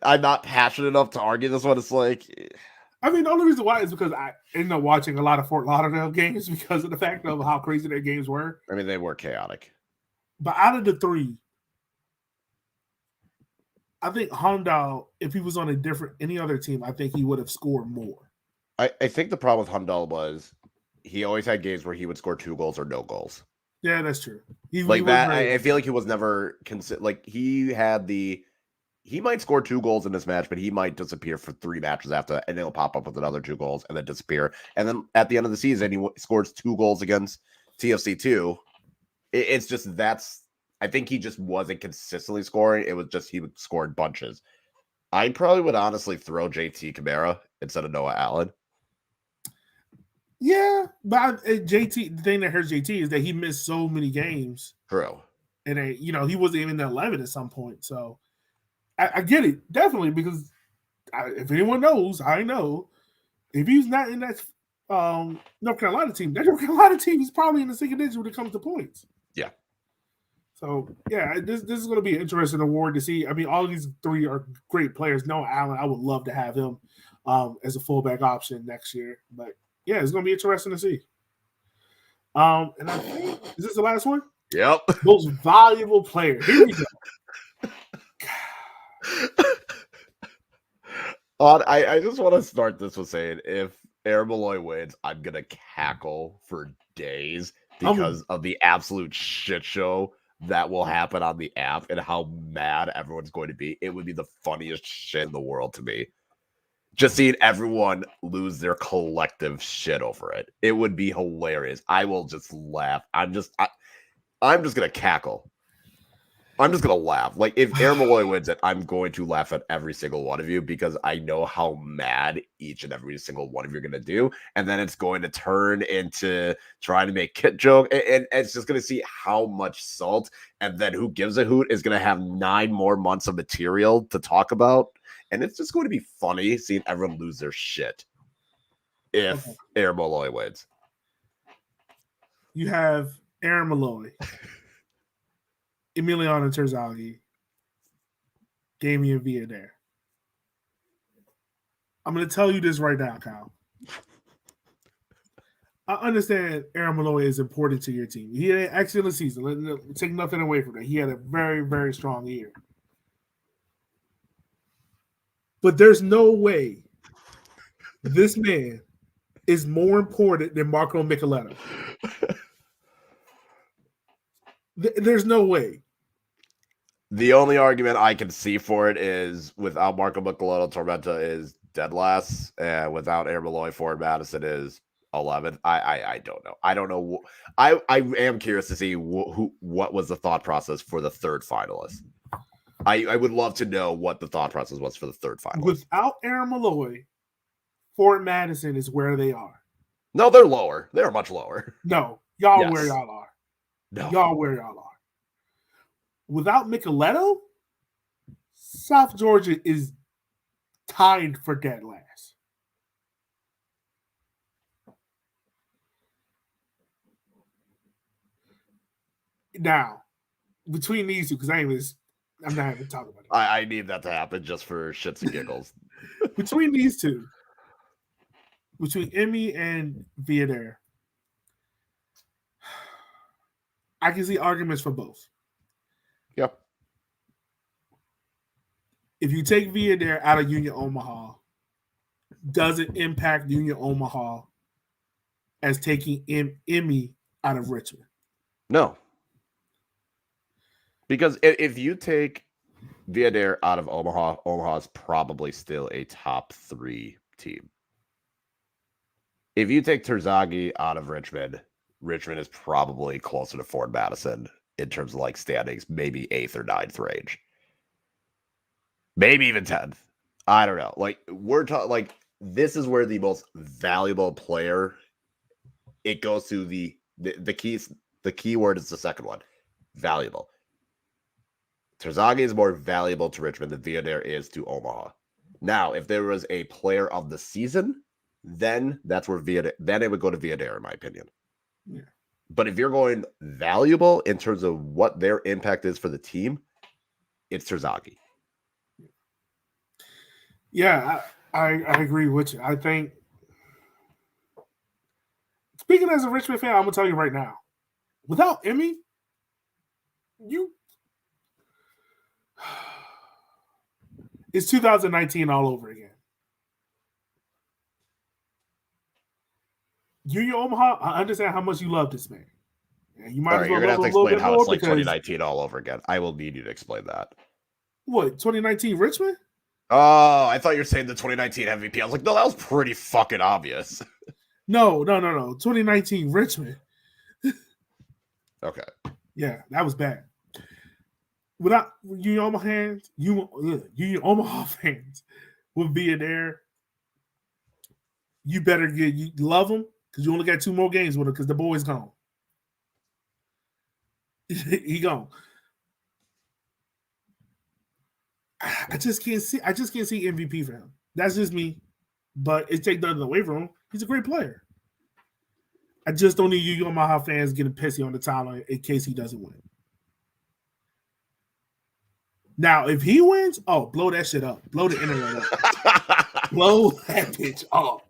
I'm not passionate enough to argue this one. It's like, I mean, the only reason why is because I ended up watching a lot of Fort Lauderdale games because of the fact of how crazy their games were. I mean, they were chaotic. But out of the 3, I think Hamdall, if he was on any other team, I think he would have scored more. I think the problem with Hamdall was he always had games where he would score 2 goals or no goals. Yeah, that's true. He Like that, I feel like he was never like he might score 2 goals in this match, but he might disappear for 3 matches after, and he'll pop up with another 2 goals and then disappear. And then at the end of the season, he scores 2 goals against TFC2. It's just I think he just wasn't consistently scoring. It was just he would score in bunches. I probably would honestly throw JT Camara instead of Noah Allen. Yeah, but JT, the thing that hurts JT is that he missed so many games. True. And he wasn't even in the 11 at some point. So I get it, definitely, because if anyone knows, I know, if he's not in that North Carolina team, that North Carolina team is probably in the single digits when it comes to points. Yeah. So, yeah, this is going to be an interesting award to see. I mean, all of these 3 are great players. Noah Allen, I would love to have him as a fullback option next year. But, yeah, it's going to be interesting to see. And I think, is this the last one? Yep. Most valuable player. Here we go. I just want to start this with saying if Aaron Malloy wins, I'm going to cackle for days because of the absolute shit show that will happen on the app and how mad everyone's going to be. It would be the funniest shit in the world to me. Just seeing everyone lose their collective shit over it. It would be hilarious. I will just laugh. I'm just going to cackle. I'm just going to laugh. Like, if Aaron Malloy wins it, I'm going to laugh at every single one of you because I know how mad each and every single one of you are going to do. And then it's going to turn into trying to make kid joke. And it's just going to see how much salt. And then Who Gives a Hoot is going to have 9 more months of material to talk about. And it's just going to be funny seeing everyone lose their shit if Aaron Malloy wins. You have Aaron Malloy, Emiliano Terzaghi, Damian Viader. I'm going to tell you this right now, Kyle. I understand Aaron Malloy is important to your team. He had an excellent season. Take nothing away from that. He had a very, very strong year. But there's no way this man is more important than Marco Micheletto. There's no way. The only argument I can see for it is without Marco Micheletto, Tormenta is dead last, and without Aaron Malloy, Forward Madison is 11th. I don't know. I don't know. I am curious to see what was the thought process for the 3rd finalist. I would love to know what the thought process was for the 3rd finalist. Without Aaron Malloy, Forward Madison is where they are. No, they're lower. They're much lower. No, y'all where y'all are. No. Y'all where y'all are. Without Micheletto, South Georgia is tied for dead last. Now, between these two, because I'm not even talking about it. I need that to happen just for shits and giggles. Between these two, between Emmy and Viader, I can see arguments for both. Yep. If you take Viader out of Union Omaha, does it impact Union Omaha as taking Emmy out of Richmond? No. Because if you take Viader out of Omaha, Omaha is probably still a top 3 team. If you take Terzaghi out of Richmond, Richmond is probably closer to Forward Madison in terms of like standings, maybe 8th or 9th range. Maybe even 10th. I don't know. Like, we're talking, like, this is where the most valuable player, it goes to the key word is the second one, valuable. Terzaghi is more valuable to Richmond than Viader is to Omaha. Now, if there was a player of the season, then that's where then it would go to Viader, in my opinion. Yeah. But if you're going valuable in terms of what their impact is for the team, it's Terzaghi. Yeah, I agree with you. I think, speaking as a Richmond fan, I'm going to tell you right now, without Emmy, It's 2019 all over again. Union Omaha, I understand how much you love this man. And you might All as right, well you're gonna love have him to a little explain bit how more it's like because 2019 all over again. I will need you to explain that. what 2019 Richmond? Oh, I thought you were saying the 2019 MVP. I was like, no, that was pretty fucking obvious. No. 2019 Richmond. Okay. Yeah, that was bad. Without Union Omaha fans would be in there. You better you love them because you only got 2 more games with him because the boy's gone. He gone. I just can't see MVP for him. That's just me. But it take nothing away from him. He's a great player. I just don't need you Omaha fans getting pissy on the timeline in case he doesn't win. Now, if he wins, blow that shit up. Blow the internet up. Blow that bitch up.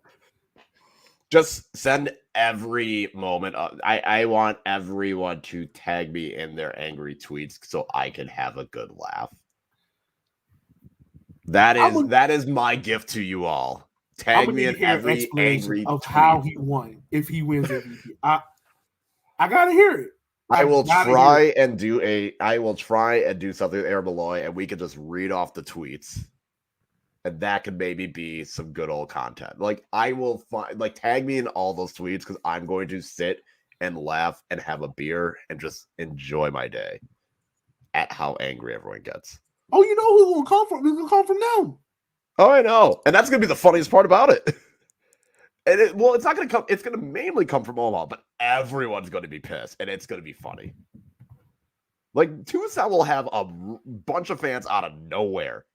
Just send every moment up. I want everyone to tag me in their angry tweets so I can have a good laugh. That is my gift to you all. Tag me in every angry of tweet. How he won if he wins MVP. I gotta hear it. I will try and do something with Aaron Malloy, and we can just read off the tweets. And that could maybe be some good old content. Like I will find tag me in all those tweets because I'm going to sit and laugh and have a beer and just enjoy my day at how angry everyone gets. Oh, you know who will come from? It's gonna come from them. Oh, I know. And that's gonna be the funniest part about it. And it's not gonna come, it's gonna mainly come from Omaha, but everyone's gonna be pissed and it's gonna be funny. Like Tucson will have a bunch of fans out of nowhere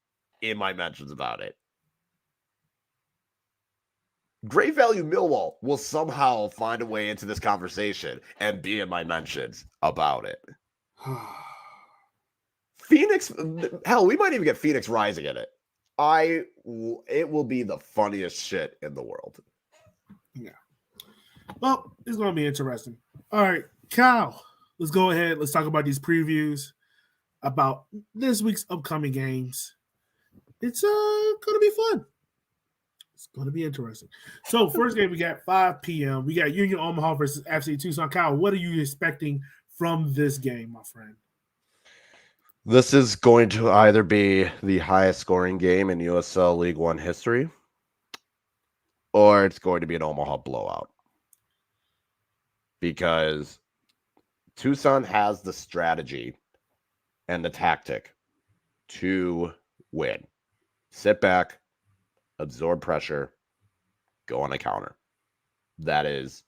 in my mentions about it. Great Value Millwall will somehow find a way into this conversation and be in my mentions about it. Phoenix, hell, we might even get Phoenix Rising in it. It will be the funniest shit in the world. Yeah. Well, it's going to be interesting. All right, Kyle, let's go ahead. Let's talk about these previews about this week's upcoming games. It's going to be fun. It's going to be interesting. So, first game, we got 5 p.m. We got Union Omaha versus FC Tucson. Kyle, what are you expecting from this game, my friend? This is going to either be the highest scoring game in USL League One history, or it's going to be an Omaha blowout. Because Tucson has the strategy and the tactic to win. Sit back, absorb pressure, go on a counter. That is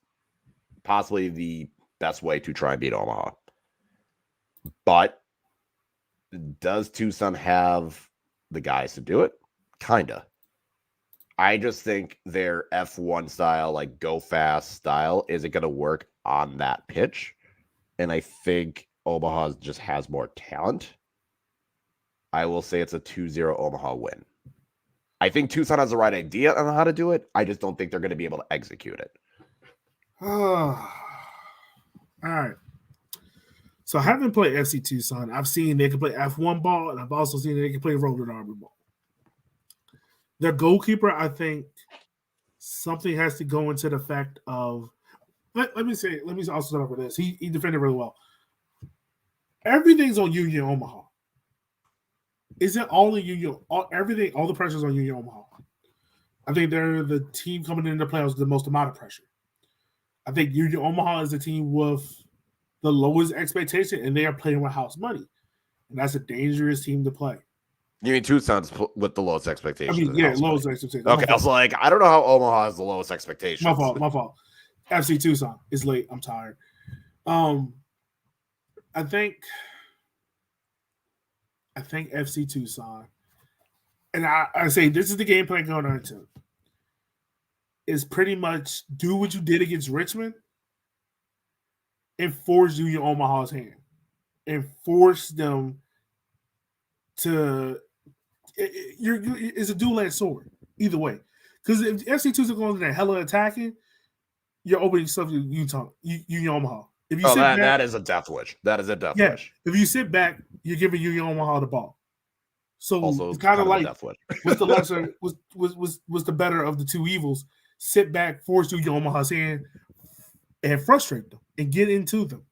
possibly the best way to try and beat Omaha. But does Tucson have the guys to do it? Kinda. I just think their F1 style, like go fast style, isn't going to work on that pitch. And I think Omaha just has more talent. I will say it's a 2-0 Omaha win. I think Tucson has the right idea on how to do it. I just don't think they're going to be able to execute it. All right. So I haven't played FC Tucson. I've seen they can play F1 ball, and I've also seen they can play roller derby ball. Their goalkeeper, I think something has to go into the fact of let me also start off with this. He defended really well. Everything's on Union Omaha. Isn't all the Union all the pressure's on Union Omaha. I think they're the team coming into the playoffs with the most amount of pressure. I think Union Omaha is the team with the lowest expectation, and they are playing with house money. And that's a dangerous team to play. You mean Tucson's with the lowest expectations? I mean, yeah, lowest expectations. Okay, I was like, I don't know how Omaha has the lowest expectations. My fault. FC Tucson. It's late. I'm tired. I think FC Tucson, and I say this is the game plan going into, is pretty much do what you did against Richmond and force Union Omaha's hand and force them to it's a dual-edged sword either way. Because if FC Tucson going to that hella attacking, you're opening stuff to Union Omaha. If you that is a death wish. That is a death wish. If you sit back, you're giving Union Omaha the ball. So Also, it's kind of like death wish. what's the lesser was the better of the two evils? Sit back, force Union Omaha's hand, and frustrate them and get into them.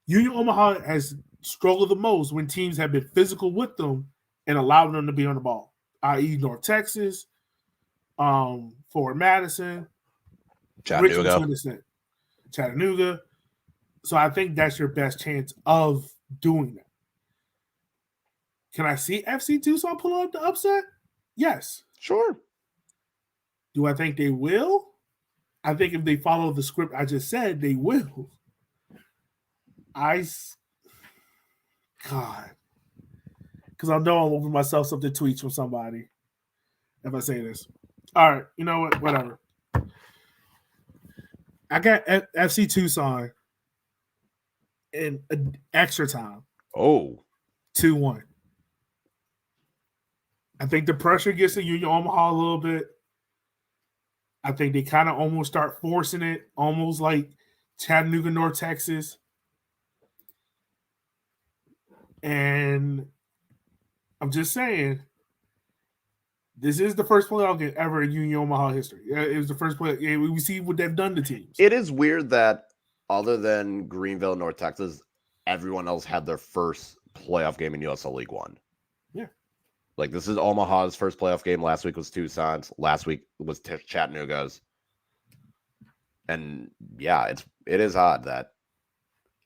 Union Omaha has struggled the most when teams have been physical with them and allowed them to be on the ball, i.e., North Texas, Fort Madison, Richmond to an extent, Chattanooga. So I think that's your best chance of doing that. Can I see FC Tucson pull out the upset? Yes. Sure. Do I think they will? I think if they follow the script I just said, they will. God. Because I know I'll open myself something tweets from somebody if I say this. All right. You know what? Whatever. I got FC Tucson in extra time. Oh. 2-1. I think the pressure gets to Union Omaha a little bit. I think they kind of almost start forcing it, almost like Chattanooga, North Texas. And I'm just saying, this is the first playoff game ever in Union Omaha history. It was the first play. We see what they've done to teams. It is weird that other than Greenville, North Texas, everyone else had their first playoff game in USL League One. Yeah. Like, this is Omaha's first playoff game. Last week was Tucson's. Last week was Chattanooga's. And yeah, it is odd that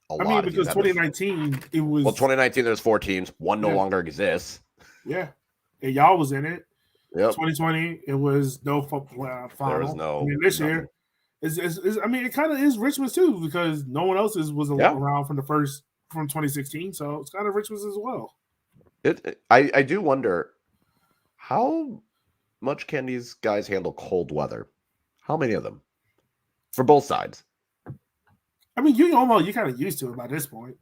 because 2019 it was 2019 there's 4 teams. One no longer exists. Yeah. And y'all was in it. Yep. 2020 it was no final. There was no. This year is it kind of is Richmond's too, because no one else was around from 2016, so it's kind of Richmond's as well. I do wonder how much can these guys handle cold weather? How many of them? For both sides. I mean, Union Omaha, you're kind of used to it by this point.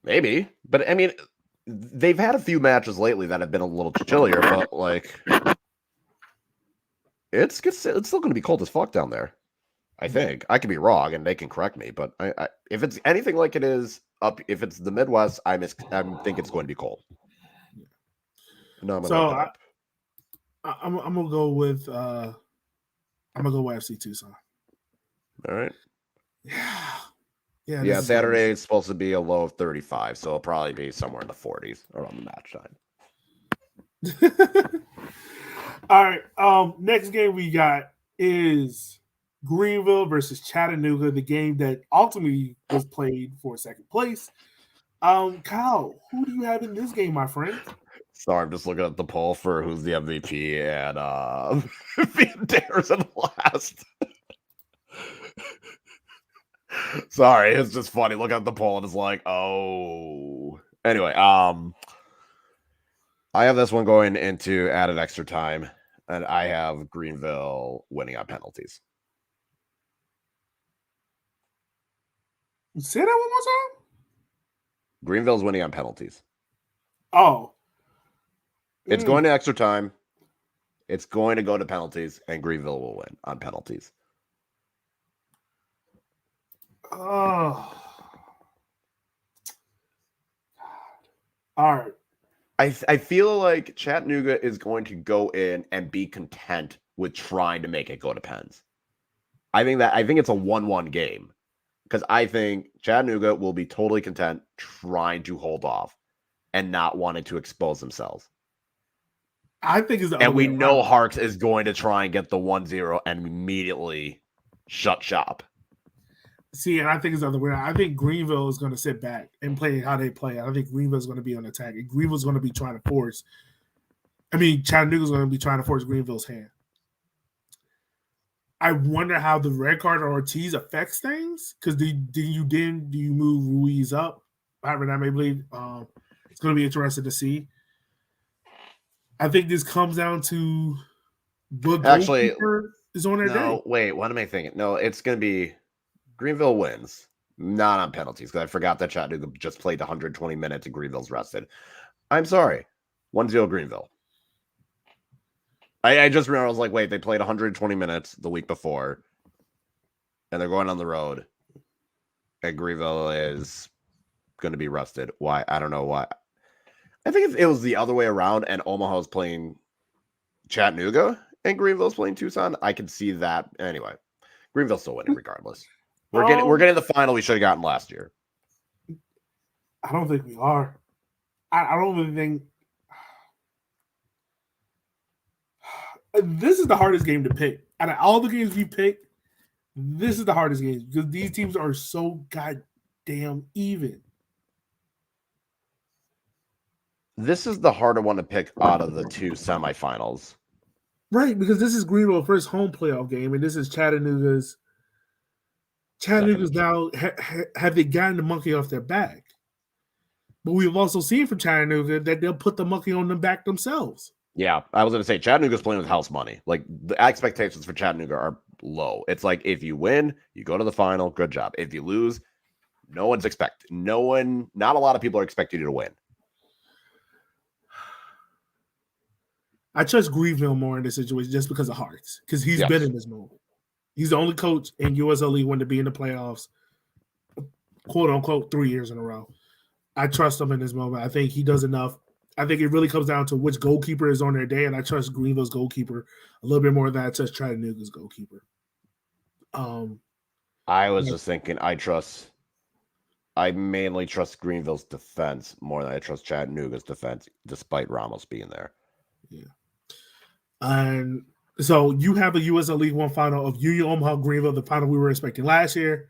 Maybe. But, I mean, they've had a few matches lately that have been a little chillier, but, like, it's still going to be cold as fuck down there, I think. I could be wrong, and they can correct me, but I if it's anything like it is if it's the Midwest, I think it's going to be cold. No, I'm gonna go with FC Tucson. All right. Yeah. Saturday is supposed to be a low of 35, so it'll probably be somewhere in the 40s around the match time. All right. Next game we got is Greenville versus Chattanooga, the game that ultimately was played for second place. Kyle, who do you have in this game, my friend? Sorry, I'm just looking at the poll for who's the MVP, and Viandare's in last. Sorry, it's just funny. Look at the poll and it's like, oh. Anyway, I have this one going into added extra time, and I have Greenville winning on penalties. Say that one more time? Greenville's winning on penalties. Oh. It's going to extra time. It's going to go to penalties, and Greenville will win on penalties. Oh. All right. I feel like Chattanooga is going to go in and be content with trying to make it go to pens. I think it's a 1-1 game, because I think Chattanooga will be totally content trying to hold off and not wanting to expose themselves. I think it's and we know Harks is going to try and get the 1-0 and immediately shut shop. See, and I think it's the other way around. I think Greenville is going to sit back and play how they play. I think Greenville is going to be on attack. And Greenville's going to be trying to force. Chattanooga's going to be trying to force Greenville's hand. I wonder how the red card or Ortiz affects things. Because do you move Ruiz up? However that may believe. It's going to be interesting to see. I think this comes down to what goalkeeper is on their day. No, wait, what am I thinking? No, it's going to be Greenville wins, not on penalties, because I forgot that Chattanooga just played 120 minutes and Greenville's rested. I'm sorry. 1-0 Greenville. I just remember, I was like, wait, they played 120 minutes the week before, and they're going on the road, and Greenville is going to be rested. Why? I don't know why. I think if it was the other way around and Omaha was playing Chattanooga and Greenville's playing Tucson, I could see that. Anyway, Greenville's still winning regardless. We're getting the final we should have gotten last year. I don't think we are. I don't really think this is the hardest game to pick. Out of all the games we picked, this is the hardest game because these teams are so goddamn even. This is the harder one to pick out of the two semifinals. Right, because this is Greenville's first home playoff game, and this is Chattanooga's. Chattanooga's now have they gotten the monkey off their back? But we've also seen from Chattanooga that they'll put the monkey on them back themselves. Yeah, I was going to say Chattanooga's playing with house money. Like the expectations for Chattanooga are low. It's like if you win, you go to the final. Good job. If you lose, not a lot of people are expecting you to win. I trust Greenville more in this situation just because of Hartz, because he's been in this moment. He's the only coach in USL League One to be in the playoffs, quote unquote, 3 years in a row. I trust him in this moment. I think he does enough. I think it really comes down to which goalkeeper is on their day, and I trust Greenville's goalkeeper a little bit more than I trust Chattanooga's goalkeeper. I was just thinking I mainly trust Greenville's defense more than I trust Chattanooga's defense, despite Ramos being there. Yeah. And so you have a USL League One final of Union Omaha Greenville, the final we were expecting last year.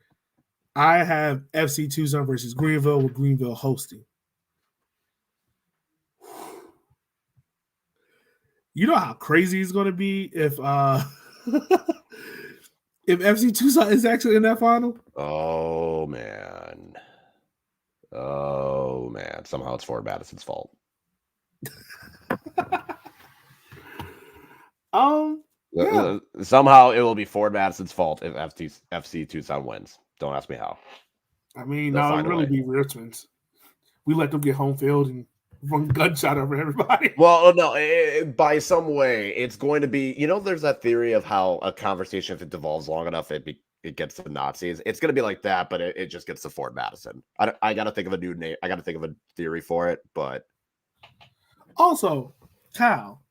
I have FC Tucson versus Greenville with Greenville hosting. You know how crazy it's going to be if if FC Tucson is actually in that final? Oh man. Somehow it's Ford Madison's fault. Yeah. Somehow it will be Ford Madison's fault if FC Tucson wins. Don't ask me how. I mean, no, it'll really be Richmond's. We let them get home field and run gunshot over everybody. Well, no, by some way, it's going to be, there's that theory of how a conversation, if it devolves long enough, it gets to Nazis. It's going to be like that, but it just gets to Fort Madison. I got to think of a new name. I got to think of a theory for it, but. Also, Kyle,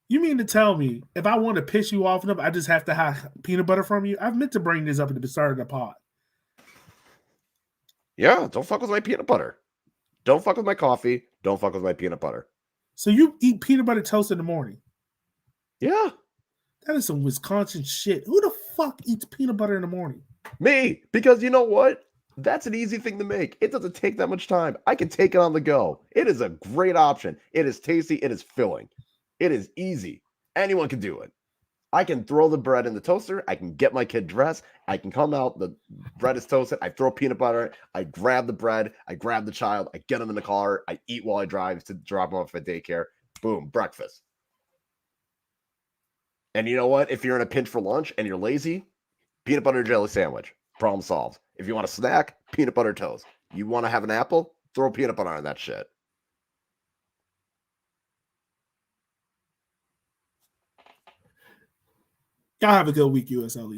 you mean to tell me if I want to piss you off enough, I just have to have peanut butter from you? I've meant to bring this up at the start of the pod. Yeah, don't fuck with my peanut butter. Don't fuck with my coffee. Don't fuck with my peanut butter. So you eat peanut butter toast in the morning? Yeah. That is some Wisconsin shit. Who the fuck eats peanut butter in the morning? Me. Because you know what? That's an easy thing to make. It doesn't take that much time. I can take it on the go. It is a great option. It is tasty. It is filling. It is easy. Anyone can do it. I can throw the bread in the toaster. I can get my kid dressed. I can come out. The bread is toasted. I throw peanut butter. I grab the bread. I grab the child. I get him in the car. I eat while I drive to drop him off at daycare. Boom, breakfast. And you know what? If you're in a pinch for lunch and you're lazy, peanut butter jelly sandwich. Problem solved. If you want a snack, peanut butter toast. You want to have an apple? Throw peanut butter on that shit. Y'all have a good week, USL.